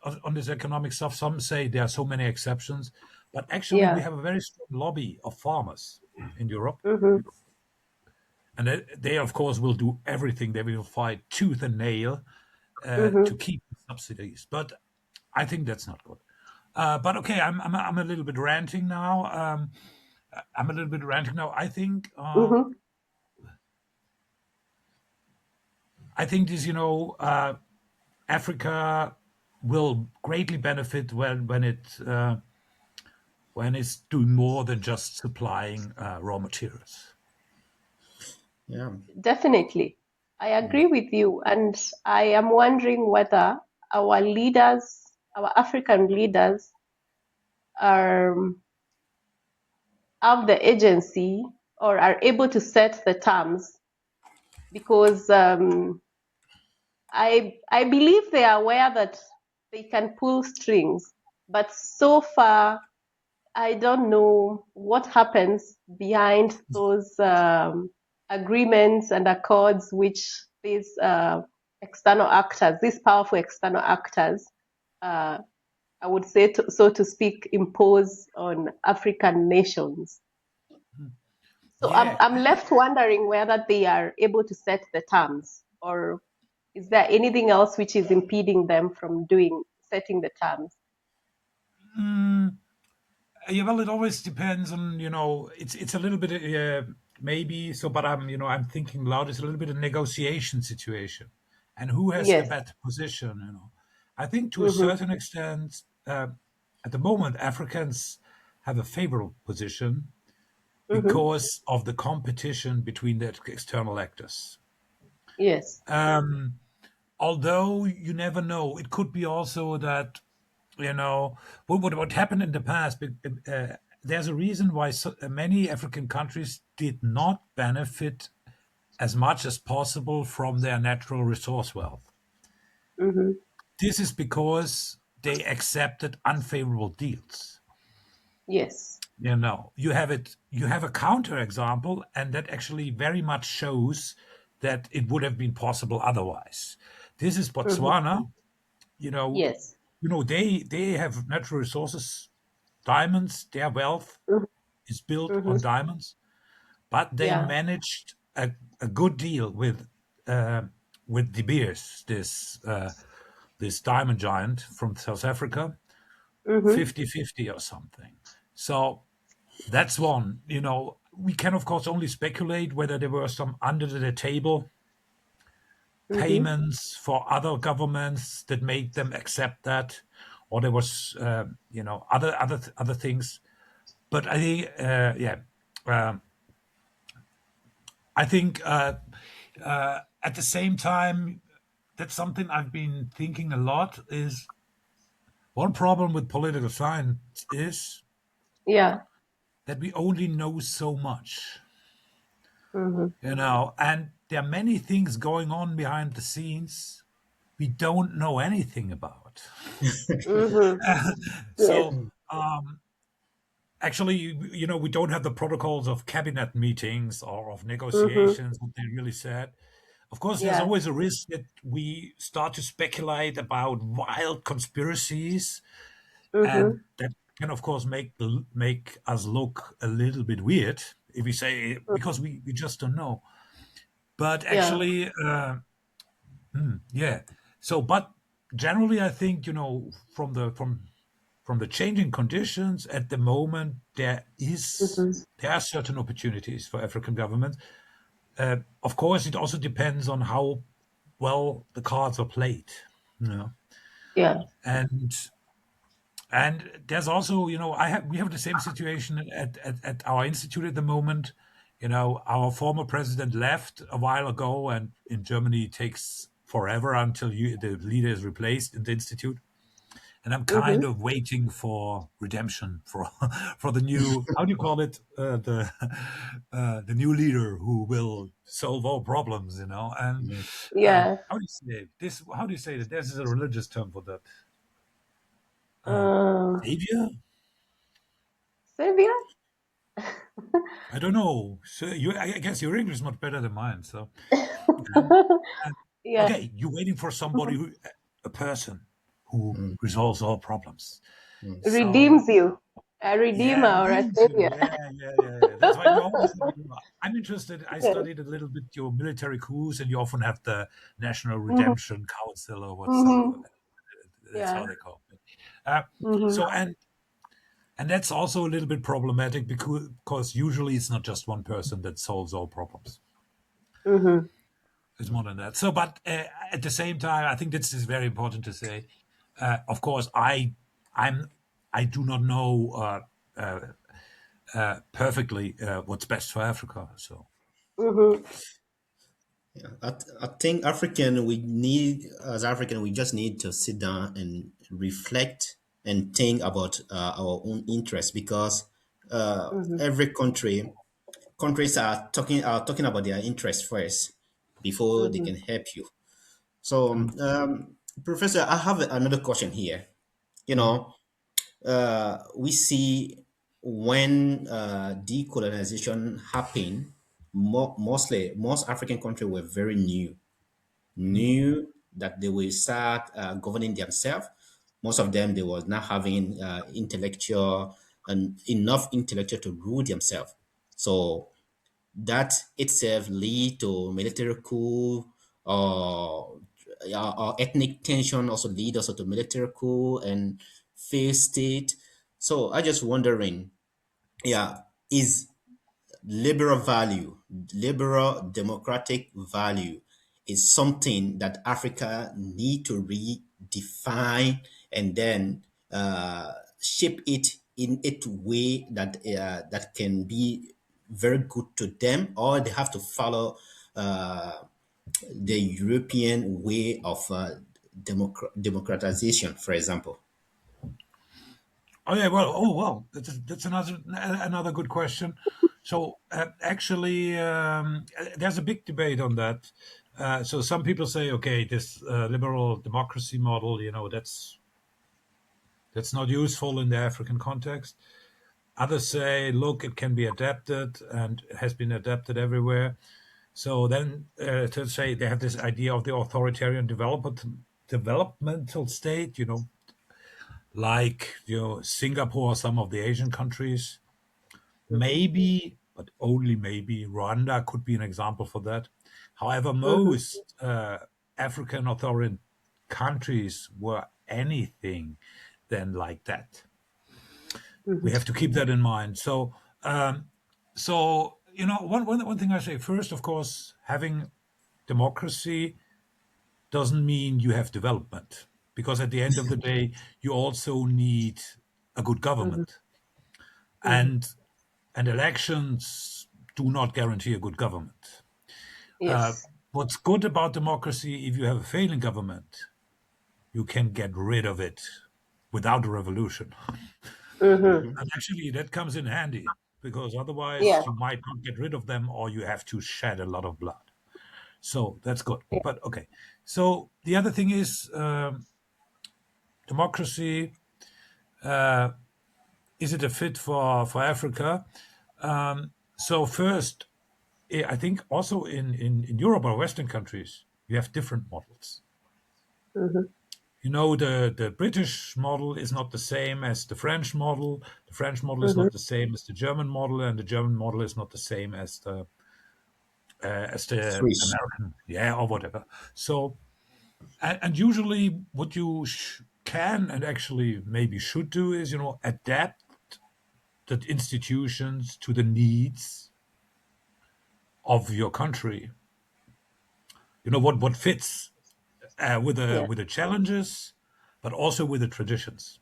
Speaker 3: economic stuff. Some say there are so many exceptions, but actually we
Speaker 1: Yeah.
Speaker 3: have a very strong lobby of farmers in Europe, and they of course will do everything. They will fight tooth and nail to keep the subsidies. But I think that's not good. But okay, I'm a little bit ranting now. I think this, Africa will greatly benefit when it's doing more than just supplying raw materials.
Speaker 2: Yeah.
Speaker 1: Definitely. I agree with you. And I am wondering whether our leaders, our African leaders, have the agency or are able to set the terms, because I believe they are aware that they can pull strings, but so far I don't know what happens behind those agreements and accords which these external actors, these powerful external actors, I would say, so to speak, impose on African nations. So
Speaker 3: Yeah.
Speaker 1: I'm left wondering whether they are able to set the terms, or is there anything else which is impeding them from setting the terms?
Speaker 3: Yeah, well, it always depends on, it's a little bit maybe so, but I'm thinking loud. It's a little bit of negotiation situation, and who has the
Speaker 1: Yes.
Speaker 3: better position. I think to a certain extent, at the moment, Africans have a favorable position because of the competition between the external actors.
Speaker 1: Yes.
Speaker 3: Although you never know, it could be also that what happened in the past. There's a reason why many African countries did not benefit as much as possible from their natural resource wealth.
Speaker 1: Mm-hmm.
Speaker 3: This is because they accepted unfavorable deals.
Speaker 1: Yes.
Speaker 3: You have it. You have a counter example, and that actually very much shows that it would have been possible otherwise. This is
Speaker 1: Mm-hmm.
Speaker 3: Botswana. You know,
Speaker 1: Yes.
Speaker 3: they have natural resources, diamonds. Their wealth is built
Speaker 1: Mm-hmm.
Speaker 3: on diamonds, but they
Speaker 1: Yeah.
Speaker 3: managed a good deal with De Beers, this diamond giant from South Africa,
Speaker 1: Mm-hmm.
Speaker 3: 50-50 or something. So that's one. We can of course only speculate whether there were some under the table
Speaker 1: Mm-hmm.
Speaker 3: payments for other governments that made them accept that, or there was other things. But I think I think at the same time, that's something I've been thinking a lot. Is one problem with political science is
Speaker 1: Yeah.
Speaker 3: that we only know so much,
Speaker 1: Mm-hmm.
Speaker 3: and there are many things going on behind the scenes we don't know anything about.
Speaker 1: Mm-hmm. Yes.
Speaker 3: So actually, we don't have the protocols of cabinet meetings or of
Speaker 1: Mm-hmm.
Speaker 3: negotiations, what they really said. Of course, there's
Speaker 1: Yeah.
Speaker 3: always a risk that we start to speculate about wild conspiracies,
Speaker 1: Mm-hmm.
Speaker 3: and that can, of course, make us look a little bit weird if we say, because we just don't know. But
Speaker 1: Yeah.
Speaker 3: actually, yeah. So, but generally, I think from the changing conditions at the moment,
Speaker 1: Mm-hmm.
Speaker 3: there are certain opportunities for African governments. Of course, it also depends on how well the cards are played, you know.
Speaker 1: Yeah.
Speaker 3: And there's also, we have the same situation at our institute at the moment. Our former president left a while ago, and in Germany it takes forever until the leader is replaced in the institute. And I'm
Speaker 1: Mm-hmm.
Speaker 3: kind of waiting for redemption for for the new, how do you call it, the new leader who will solve all problems, and
Speaker 1: Yeah.
Speaker 3: how do you say this? How do you say that? There's a religious term for that. Uh,
Speaker 1: Uh,
Speaker 3: Savior?
Speaker 1: Savior?
Speaker 3: I don't know. So I guess your English is much better than mine. So
Speaker 1: Yeah.
Speaker 3: okay, you're waiting for somebody a person who resolves all problems. So
Speaker 1: Redeems you. A
Speaker 3: yeah,
Speaker 1: redeemer or a
Speaker 3: redeems you.
Speaker 1: savior.
Speaker 3: Yeah. That's why you always. I'm interested. I
Speaker 1: Yes.
Speaker 3: studied a little bit your military coups, and you often have the National
Speaker 1: Mm-hmm.
Speaker 3: Redemption Council or what's
Speaker 1: Mm-hmm.
Speaker 3: that's
Speaker 1: Yeah.
Speaker 3: how they call it. Uh,
Speaker 1: Mm-hmm.
Speaker 3: so and that's also a little bit problematic because usually it's not just one person that solves all problems.
Speaker 1: Mm-hmm.
Speaker 3: It's more than that. So, but at the same time, I think this is very important to say. Of course, I do not know perfectly what's best for Africa. So,
Speaker 1: Mm-hmm.
Speaker 2: I think as African, we just need to sit down and reflect and think about our own interests because
Speaker 1: Mm-hmm.
Speaker 2: every countries are talking about their interests first before they
Speaker 1: Mm-hmm.
Speaker 2: can help you. So, Professor, I have another question here. You know, we see when decolonization happened, mostly most African countries were very new that they will start governing themselves. Most of them they was not having intellectual and enough intellectual to rule themselves. So that itself lead to military coup or ethnic tension also lead also to military coup and failed state. So I just wondering, yeah, is liberal value, liberal democratic value is something that Africa need to redefine and then shape it in a way that can be very good to them, or they have to follow uh, the European way of democratization, for example.
Speaker 3: oh yeah, well, that's another good question. So actually, there's a big debate on that. So some people say, okay, this liberal democracy model, that's not useful in the African context. Others say, look, it can be adapted and has been adapted everywhere. So then to say they have this idea of the authoritarian developmental state, like Singapore, some of the Asian countries. Maybe, but only maybe, Rwanda could be an example for that. However, most African authoritarian countries were anything than like that. We have to keep that in mind. One thing I say first, of course, having democracy doesn't mean you have development, because at the end of the day, you also need a good government, and elections do not guarantee a good government.
Speaker 1: Yes.
Speaker 3: What's good about democracy, if you have a failing government, you can get rid of it without a revolution.
Speaker 1: Mm-hmm.
Speaker 3: And actually, that comes in handy, because
Speaker 1: Yeah.
Speaker 3: otherwise you might not get rid of them, or you have to shed a lot of blood. So that's good.
Speaker 1: Yeah.
Speaker 3: But okay. So the other thing is democracy. Is it a fit for Africa? So first, I think also in Europe or Western countries, you have different models.
Speaker 1: Mm-hmm.
Speaker 3: The British model is not the same as the French model. The French model is
Speaker 1: Mm-hmm.
Speaker 3: not the same as the German model, and the German model is not the same as the
Speaker 2: Swiss.
Speaker 3: American, or whatever. So, and usually, what you can and actually maybe should do is, adapt the institutions to the needs of your country. What fits
Speaker 1: Yeah.
Speaker 3: with the challenges, but also with the traditions.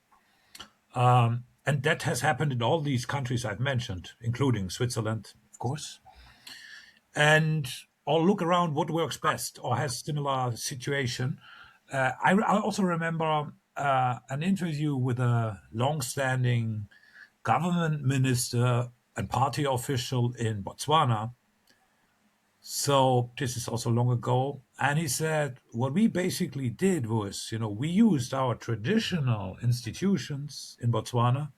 Speaker 3: And that has happened in all these countries I've mentioned, including Switzerland, of course. And I'll look around what works best or has similar situation. I also remember an interview with a long-standing government minister and party official in Botswana. So this is also long ago. And he said, what we basically did was, we used our traditional institutions in Botswana,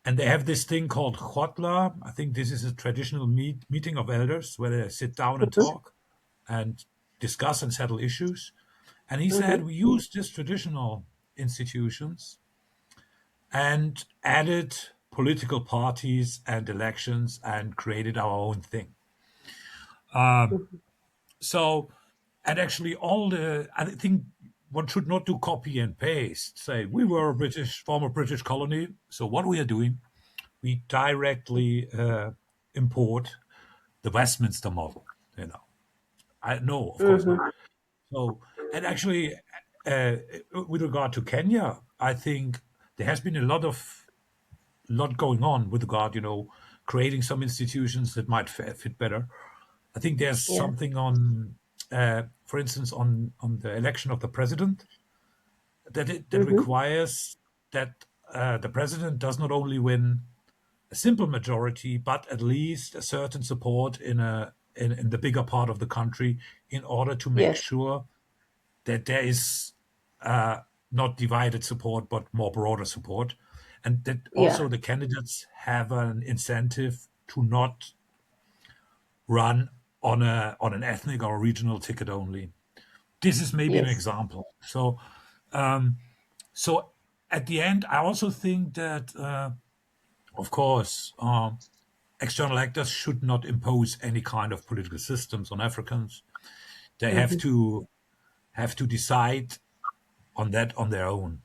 Speaker 3: and they have this thing called Khotla. I think this is a traditional meeting of elders where they sit down and
Speaker 1: Mm-hmm.
Speaker 3: talk and discuss and settle issues. And he
Speaker 1: Mm-hmm.
Speaker 3: said, we used these traditional institutions and added political parties and elections and created our own thing. So, and actually, I think one should not do copy and paste. Say, we were a former British colony. So, what we are doing, we directly import the Westminster model. I know, of course not.
Speaker 1: Mm-hmm.
Speaker 3: So, and actually, uh, with regard to Kenya, I think there has been a lot going on with regard, creating some institutions that might fit better. I think there's
Speaker 1: Yeah.
Speaker 3: something on, for instance, on the election of the president that
Speaker 1: Mm-hmm.
Speaker 3: requires that the president does not only win a simple majority, but at least a certain support in the bigger part of the country, in order to make
Speaker 1: Yes.
Speaker 3: sure that there is not divided support, but more broader support, and that
Speaker 1: Yeah.
Speaker 3: also the candidates have an incentive to not run on an ethnic or regional ticket only. This is maybe an
Speaker 1: Yes.
Speaker 3: example. So at the end, I also think that, of course, external actors should not impose any kind of political systems on Africans. They
Speaker 1: Mm-hmm.
Speaker 3: have to decide on that on their own.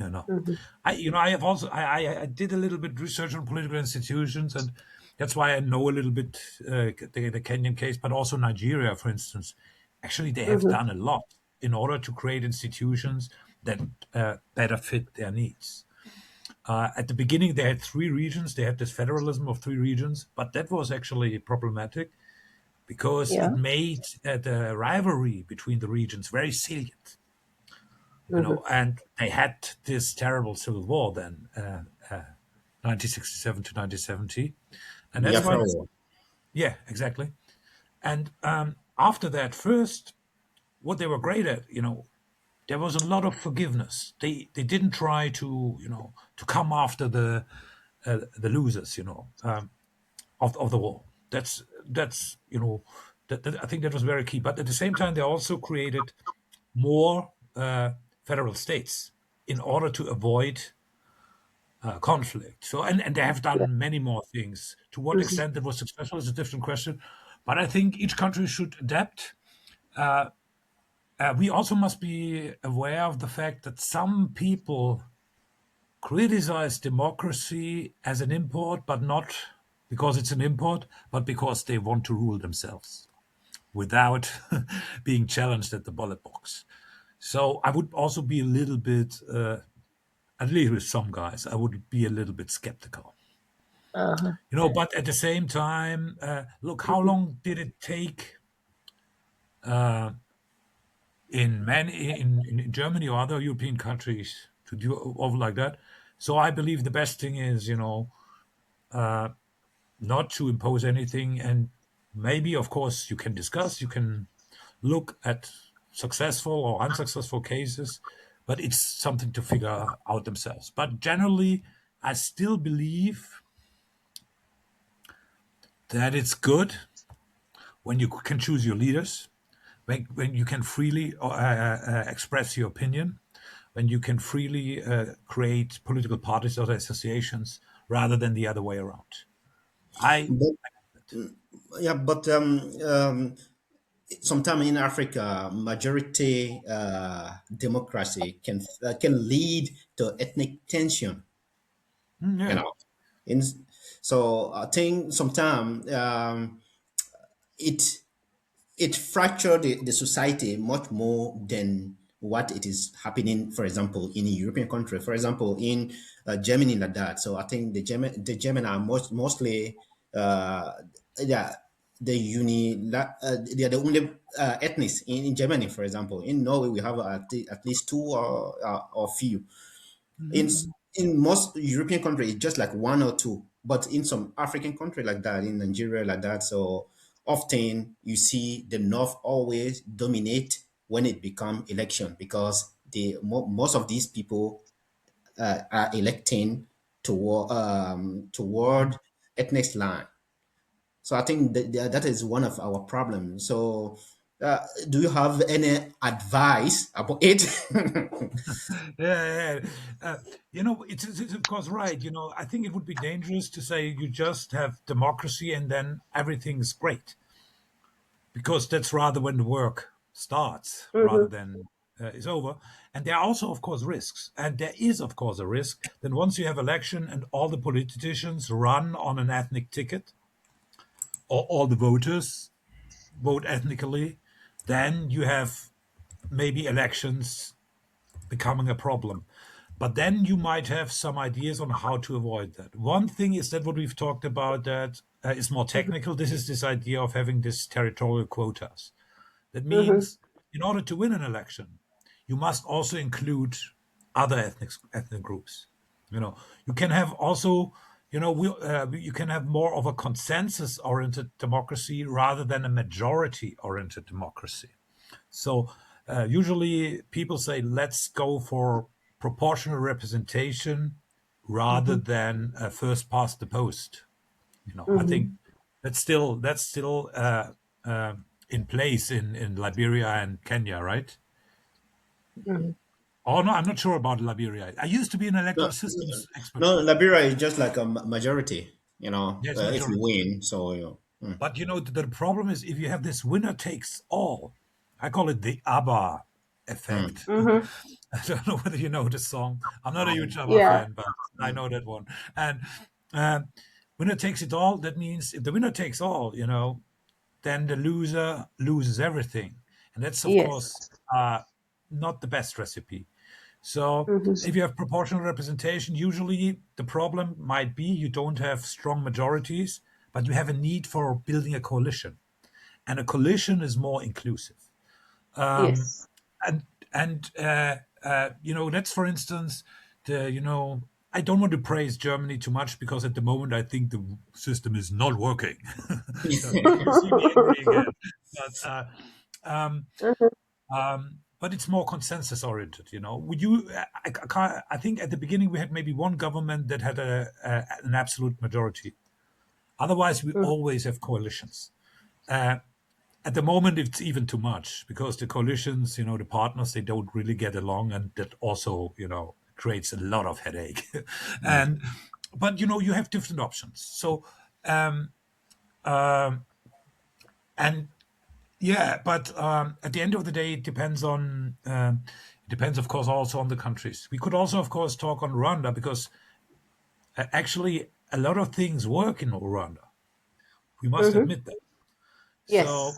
Speaker 3: You know,
Speaker 1: Mm-hmm.
Speaker 3: I have also I did a little bit research on political institutions, and that's why I know a little bit the Kenyan case, but also Nigeria, for instance. Actually, they have
Speaker 1: Mm-hmm.
Speaker 3: done a lot in order to create institutions that better fit their needs. At the beginning, they had three regions. They had this federalism of three regions, but that was actually problematic because
Speaker 1: Yeah.
Speaker 3: it made the rivalry between the regions very salient.
Speaker 1: Mm-hmm.
Speaker 3: And they had this terrible civil war then, 1967 to 1970. And that's why,
Speaker 2: Biafra War.
Speaker 3: yeah, exactly. And after that, first, what they were great at, there was a lot of forgiveness. They didn't try to to come after the losers, of the war. That's I think that was very key. But at the same time, they also created more federal states in order to avoid conflict. So and they have
Speaker 1: Yeah.
Speaker 3: done many more things. To what
Speaker 1: Mhm.
Speaker 3: extent that was successful is a different question. But I think each country should adapt. We also must be aware of the fact that some people criticize democracy as an import, but not because it's an import, but because they want to rule themselves without being challenged at the ballot box. So I would also be a little bit, at least with some guys, I would be a little bit skeptical.
Speaker 1: Uh-huh.
Speaker 3: But at the same time, look, how
Speaker 1: Mhm.
Speaker 3: long did it take in Germany or other European countries to do over like that? So I believe the best thing is, not to impose anything. And maybe, of course, you can discuss, you can look at successful or unsuccessful cases, but it's something to figure out themselves. But generally, I still believe that it's good when you can choose your leaders, when you can freely express your opinion, when you can freely create political parties or associations rather than the other way around. I
Speaker 2: But yeah, but sometime in Africa, majority democracy can lead to ethnic tension. You
Speaker 3: yeah.
Speaker 2: know, in so I think sometimes it it fractured the society much more than what it is happening, for example, in a European country. For example, in Germany, like that. So I think the German are mostly uh, yeah, they are the only ethnics in Germany. For example, in Norway we have at least two or few. in
Speaker 3: Mhm.
Speaker 2: in most European countries, it's just like one or two. But in some African country like that, in Nigeria like that, so often you see the North always dominate when it become election, because most of these people are electing toward ethnic line. So I think that is one of our problems. So do you have any advice about it?
Speaker 3: Yeah, yeah. It's of course right. I think it would be dangerous to say you just have democracy and then everything's great, because that's rather when the work starts rather
Speaker 1: Mhm.
Speaker 3: than is over. And there are also, of course, risks. And there is, of course, a risk that once you have election and all the politicians run on an ethnic ticket, or all the voters vote ethnically, then you have maybe elections becoming a problem. But then you might have some ideas on how to avoid that. One thing is that what we've talked about that is more technical. This is this idea of having this territorial quotas. That
Speaker 1: Mhm.
Speaker 3: means in order to win an election, you must also include other ethnic groups. You can have also, you can have more of a consensus-oriented democracy rather than a majority-oriented democracy. So usually people say, let's go for proportional representation rather
Speaker 1: Mhm.
Speaker 3: than first past the post. I think
Speaker 1: Mhm.
Speaker 3: that's still uh, in place in Liberia and Kenya, right?
Speaker 1: Mhm.
Speaker 3: Oh no, I'm not sure about Liberia. I used to be an
Speaker 2: No,
Speaker 3: electoral systems expert.
Speaker 2: no, Liberia is just like a majority,
Speaker 3: Yes,
Speaker 2: if you
Speaker 3: majority.
Speaker 2: win. So,
Speaker 3: But the problem is if you have this winner takes all. I call it the ABBA effect.
Speaker 1: Mhm.
Speaker 3: I don't know whether you know the song. I'm not a huge ABBA
Speaker 1: Yeah.
Speaker 3: fan, but I know that one. And um, winner takes it all. That means if the winner takes all, then the loser loses everything. And that's, of course,
Speaker 1: Yes.
Speaker 3: not the best recipe. So
Speaker 1: Mhm.
Speaker 3: if you have proportional representation, usually the problem might be you don't have strong majorities, but you have a need for building a coalition. And a coalition is more inclusive.
Speaker 1: Yes.
Speaker 3: And that's, for instance, the I don't want to praise Germany too much because at the moment I think the system is not working. So you see me angry again. But, but it's more consensus oriented, you know. Would you? I think at the beginning we had maybe one government that had an absolute majority. Otherwise, we always have coalitions. At the moment, it's even too much because the coalitions, you know, the partners, they don't really get along, and that also, you know, creates a lot of headache. And but you know, you have different options. So and yeah, but at the end of the day, it depends on. It depends, of course, also on the countries. We could also, of course, talk on Rwanda because actually a lot of things work in Rwanda. We must admit that.
Speaker 1: Yes.
Speaker 3: So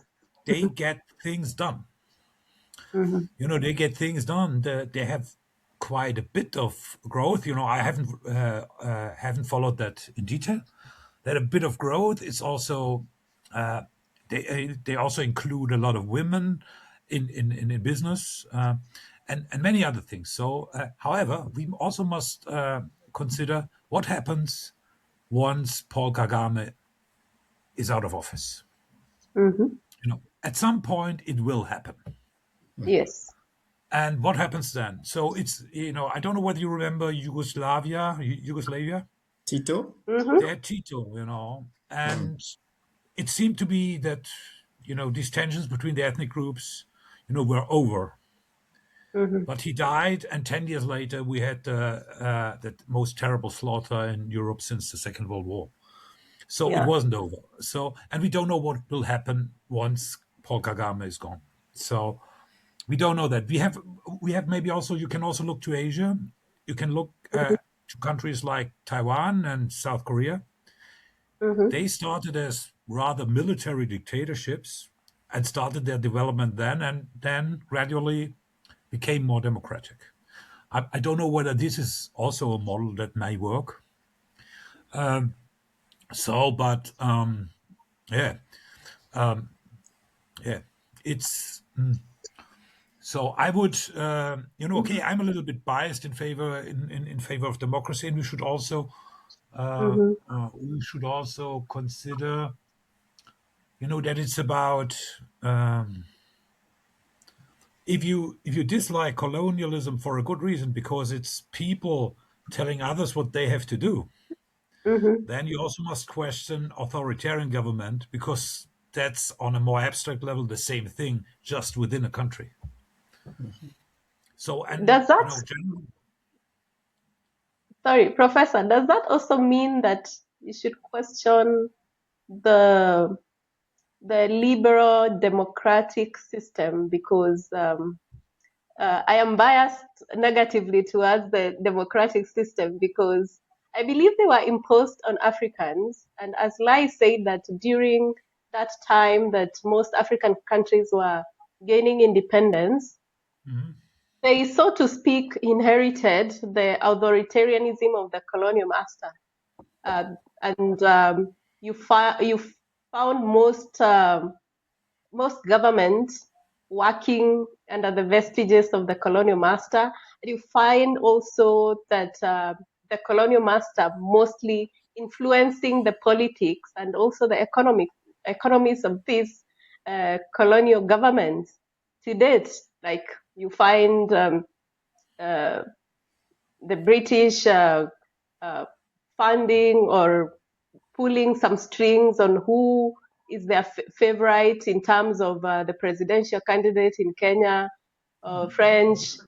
Speaker 3: they get things done. You know, they get things done. They have quite a bit of growth. You know, I haven't followed that in detail. That a bit of growth. It's also they also include a lot of women in business and many other things. So, however, we also must consider what happens once Paul Kagame is out of office. You know, at some point it will happen.
Speaker 1: Yes.
Speaker 3: And what happens then? So it's, you know, I don't know whether you remember Yugoslavia.
Speaker 2: Tito?
Speaker 3: They had Tito, you know, and it seemed to be that, you know, these tensions between the ethnic groups, you know, were over. But he died, and 10 years later, we had that most terrible slaughter in Europe since the Second World War. So it wasn't over. So, and we don't know what will happen once Paul Kagame is gone. So we don't know that. We have maybe also, you can also look to Asia. You can look to countries like Taiwan and South Korea. They started as rather military dictatorships and started their development then, and then gradually became more democratic. I don't know whether this is also a model that may work. But yeah, yeah, it's. So I would, you know, okay, I'm a little bit biased in favor of democracy, and we should also consider, you know, that it's about if you dislike colonialism for a good reason because it's people telling others what they have to do, then you also must question authoritarian government because that's on a more abstract level the same thing, just within a country. So, and
Speaker 1: Does that,
Speaker 3: you know,
Speaker 1: sorry, Professor, does that also mean that you should question the liberal democratic system? Because I am biased negatively towards the democratic system because I believe they were imposed on Africans. And as Lai said, that during that time that most African countries were gaining independence, they, so to speak, inherited the authoritarianism of the colonial master. You found most governments working under the vestiges of the colonial master. And you find also that the colonial master mostly influencing the politics and also the economies of these colonial governments to date. Like you find the British funding or pulling some strings on who is their favorite in terms of the presidential candidate in Kenya, French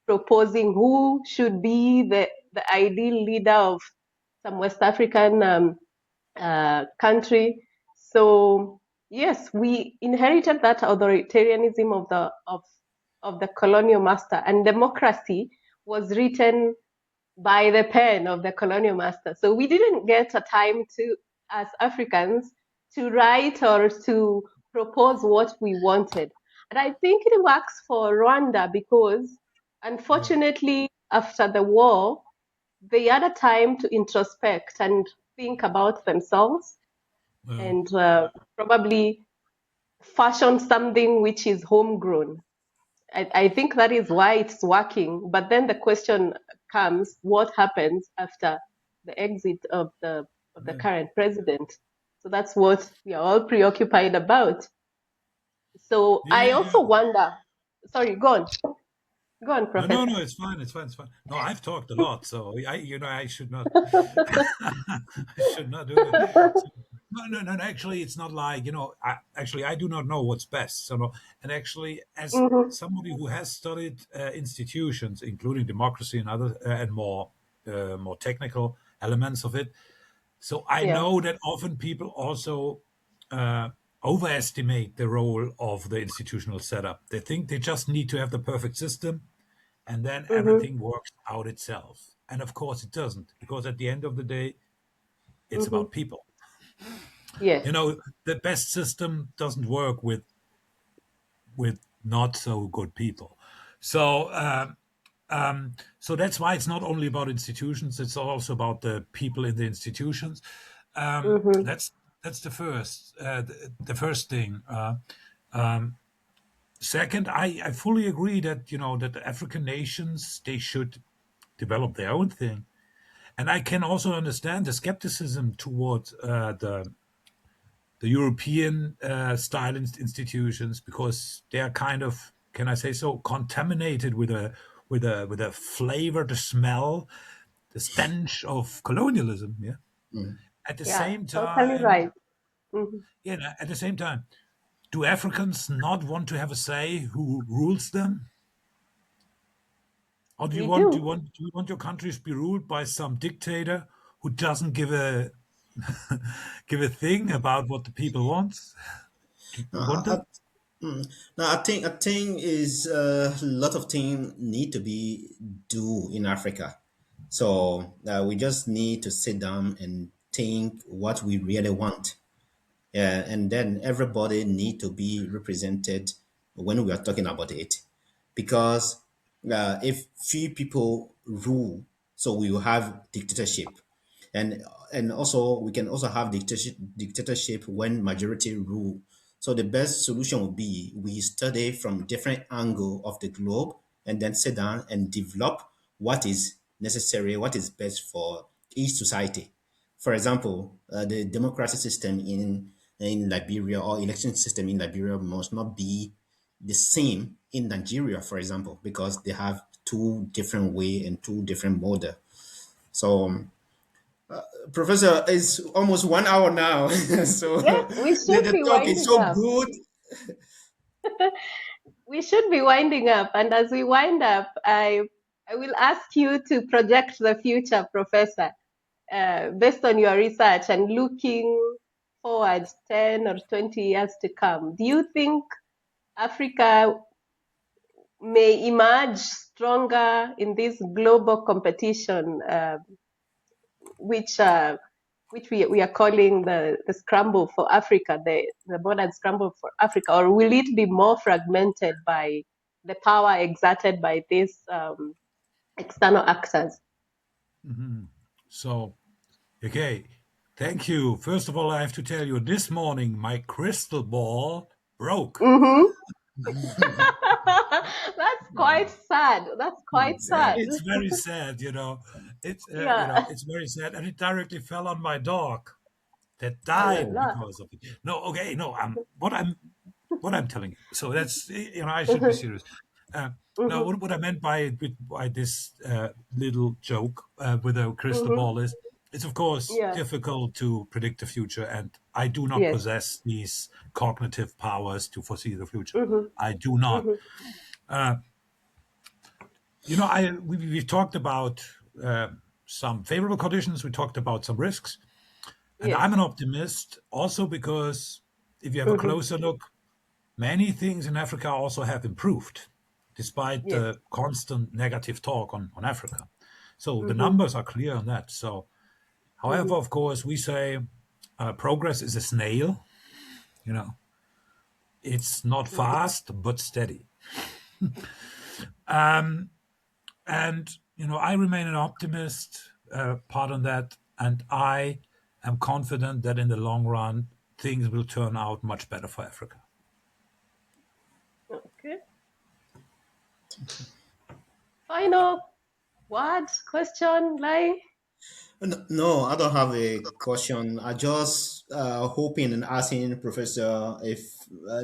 Speaker 1: proposing who should be the ideal leader of some West African country. So yes, we inherited that authoritarianism of the colonial master, and democracy was written by the pen of the colonial master. So we didn't get a time to, as Africans, to write or to propose what we wanted. And I think it works for Rwanda because, unfortunately, after the war, they had a time to introspect and think about themselves and probably fashion something which is homegrown. I think that is why it's working. But then the question comes, what happens after the exit of the
Speaker 3: Yeah.
Speaker 1: current president. So that's what we are all preoccupied about. So
Speaker 3: Yeah,
Speaker 1: I
Speaker 3: yeah.
Speaker 1: also wonder. Sorry, go on,
Speaker 3: No,
Speaker 1: Professor.
Speaker 3: no, it's fine. It's fine. It's fine. No, I've talked a lot, so I should not, I should not do that. So, no. Actually, it's not like I do not know what's best. So, no, and actually, as
Speaker 1: Mhm,
Speaker 3: somebody who has studied institutions, including democracy and other and more technical elements of it, so I
Speaker 1: yeah.
Speaker 3: know that often people also uh, overestimate the role of the institutional setup. They think they just need to have the perfect system and then
Speaker 1: Mhm,
Speaker 3: everything works out itself. And of course, it doesn't, because at the end of the day, it's
Speaker 1: mhm.
Speaker 3: about people.
Speaker 1: Yes.
Speaker 3: The best system doesn't work with not so good people. So so that's why it's not only about institutions; it's also about the people in the institutions.
Speaker 1: Mhm,
Speaker 3: That's the first thing. Second, I fully agree that that the African nations, they should develop their own thing. And I can also understand the skepticism towards the European style institutions, because they are kind of, can I say so, contaminated with a flavor, the smell, the stench of colonialism. Yeah.
Speaker 2: Mm.
Speaker 3: At the
Speaker 1: yeah,
Speaker 3: same
Speaker 1: totally
Speaker 3: time,
Speaker 1: right. Mhm.
Speaker 3: at the same time, do Africans not want to have a say who rules them? Or
Speaker 1: We do.
Speaker 3: do you want your countries to be ruled by some dictator who doesn't give a give a thing about what the people want? Do
Speaker 2: No,
Speaker 3: you want that?
Speaker 2: no, I think is a lot of things need to be do in Africa. So we just need to sit down and think what we really want. Yeah, and then everybody need to be represented when we are talking about it, because if few people rule, so we will have dictatorship, and also we can also have dictatorship when majority rule. So the best solution would be we study from different angle of the globe and then sit down and develop what is necessary, what is best for each society. For example, the democracy system in Liberia or election system in Liberia must not be the same in Nigeria, for example, because they have two different way and two different model. So, Professor, it's almost 1 hour now, so
Speaker 1: Yes, we should
Speaker 2: the
Speaker 1: be
Speaker 2: talk is
Speaker 1: winding
Speaker 2: so
Speaker 1: up.
Speaker 2: good.
Speaker 1: We should be winding up. And as we wind up, I will ask you to project the future, Professor, based on your research and looking forward 10 or 20 years to come. Do you think Africa may emerge stronger in this global competition, which we are calling the scramble for Africa, the modern scramble for Africa, or will it be more fragmented by the power exerted by these external actors?
Speaker 3: So, okay, thank you. First of all, I have to tell you, this morning my crystal ball broke.
Speaker 1: Mm-hmm. That's quite sad. That's quite sad.
Speaker 3: It's very sad,
Speaker 1: Yeah.
Speaker 3: it's very sad, and it directly fell on my dog that
Speaker 1: Oh la
Speaker 3: died
Speaker 1: la.
Speaker 3: because of it. No, okay, no, what I'm telling you. So that's I should be serious. Uh, no,
Speaker 1: Mm-hmm.
Speaker 3: what I meant by this little joke with a crystal
Speaker 1: Mm-hmm.
Speaker 3: ball is, it's of course
Speaker 1: Yeah.
Speaker 3: difficult to predict the future, and I do not
Speaker 1: Yes.
Speaker 3: possess these cognitive powers to foresee the future.
Speaker 1: Mm-hmm.
Speaker 3: I do not.
Speaker 1: Mm-hmm.
Speaker 3: We've talked about some favorable conditions. We talked about some risks, and I'm
Speaker 1: Yes.
Speaker 3: an optimist also because if you have a
Speaker 1: Mm-hmm.
Speaker 3: closer look, many things in Africa also have improved, despite
Speaker 1: Yes.
Speaker 3: the constant negative talk on Africa. So the
Speaker 1: Mm-hmm.
Speaker 3: numbers are clear on that. So,
Speaker 1: Mm-hmm.
Speaker 3: however, of course, we say progress is a snail. You know, it's not
Speaker 1: Mm-hmm.
Speaker 3: fast but steady. And I remain an optimist. Part on that, and I am confident that in the long run things will turn out much better for Africa.
Speaker 1: Okay. Final. What question, Lai?
Speaker 2: No, I don't have a question. I just hoping and asking Professor if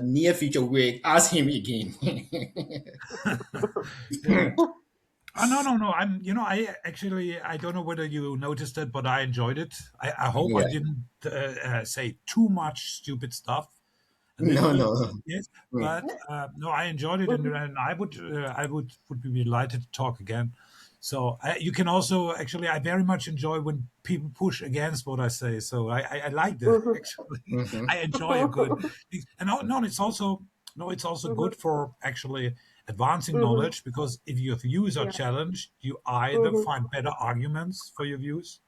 Speaker 2: near future we ask him again.
Speaker 3: Yeah. No. I actually, I don't know whether you noticed it, but I enjoyed it. I hope I
Speaker 2: Yeah.
Speaker 3: didn't say too much stupid stuff. A little
Speaker 2: No,
Speaker 3: bit,
Speaker 2: no.
Speaker 3: yes,
Speaker 2: Mm.
Speaker 3: but no, I enjoyed it, and I would be delighted to talk again. So you can also actually, I very much enjoy when people push against what I say. So I like that
Speaker 1: Mhm,
Speaker 3: actually.
Speaker 2: Mhm.
Speaker 3: I enjoy a good, and no, it's also no, it's also
Speaker 1: mhm,
Speaker 3: good for actually advancing
Speaker 1: mhm.
Speaker 3: knowledge because if your views are
Speaker 1: Yeah.
Speaker 3: challenged, you either
Speaker 1: Mhm,
Speaker 3: find better arguments for your views,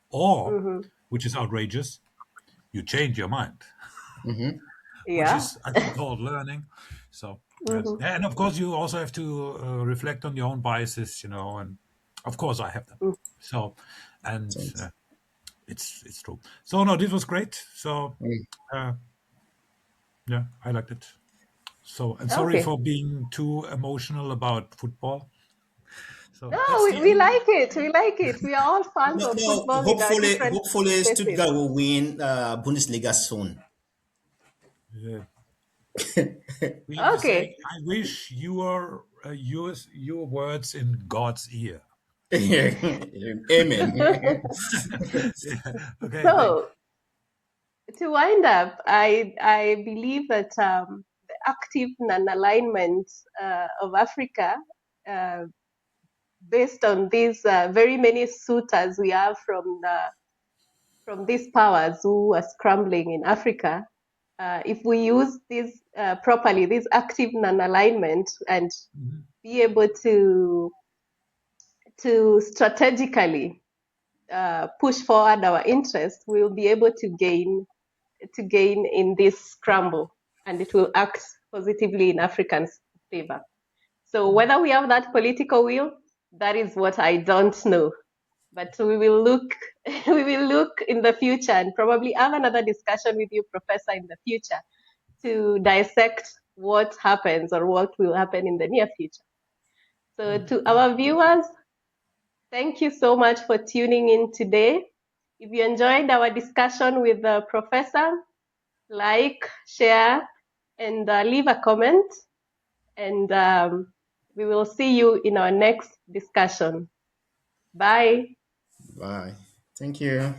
Speaker 3: or,
Speaker 1: mhm.
Speaker 3: which is outrageous, you change your mind,
Speaker 2: Mhm.
Speaker 3: which
Speaker 1: Yeah.
Speaker 3: is, I think, called learning. So yes,
Speaker 1: Mhm,
Speaker 3: and of course you also have to reflect on your own biases, and of course I have them.
Speaker 1: mm.
Speaker 3: So, and
Speaker 2: Thanks.
Speaker 3: it's true. So no, this was great. So
Speaker 2: Mm.
Speaker 3: uh, yeah, I liked it. So, and sorry
Speaker 1: Okay.
Speaker 3: for being too emotional about football. So
Speaker 1: No,
Speaker 3: that's the
Speaker 1: we
Speaker 3: only.
Speaker 1: like it. We like it. We are all fans
Speaker 2: No,
Speaker 1: of
Speaker 2: no.
Speaker 1: football in our different
Speaker 2: Hopefully,
Speaker 1: spaces.
Speaker 2: Stuttgart will win Bundesliga soon.
Speaker 3: Uh, we have to say,
Speaker 1: Okay.
Speaker 3: I wish your words in God's ear.
Speaker 2: Amen.
Speaker 3: Yeah. Okay. Thanks.
Speaker 1: So to wind up, I believe that the active non-alignment of Africa, uh, based on these very many suitors we have from these powers who are scrambling in Africa, if we use this properly, this active non-alignment, and
Speaker 3: Mhm.
Speaker 1: be able to strategically push forward our interests, we'll be able to gain in this scramble, and it will act positively in Africans' favor. So whether we have that political will, that is what I don't know. But we will look we will look in the future and probably have another discussion with you, Professor, in the future to dissect what happens or what will happen in the near future. So to our viewers, thank you so much for tuning in today. If you enjoyed our discussion with the professor, like, share, and leave a comment. And we will see you in our next discussion. Bye.
Speaker 2: Bye. Thank you.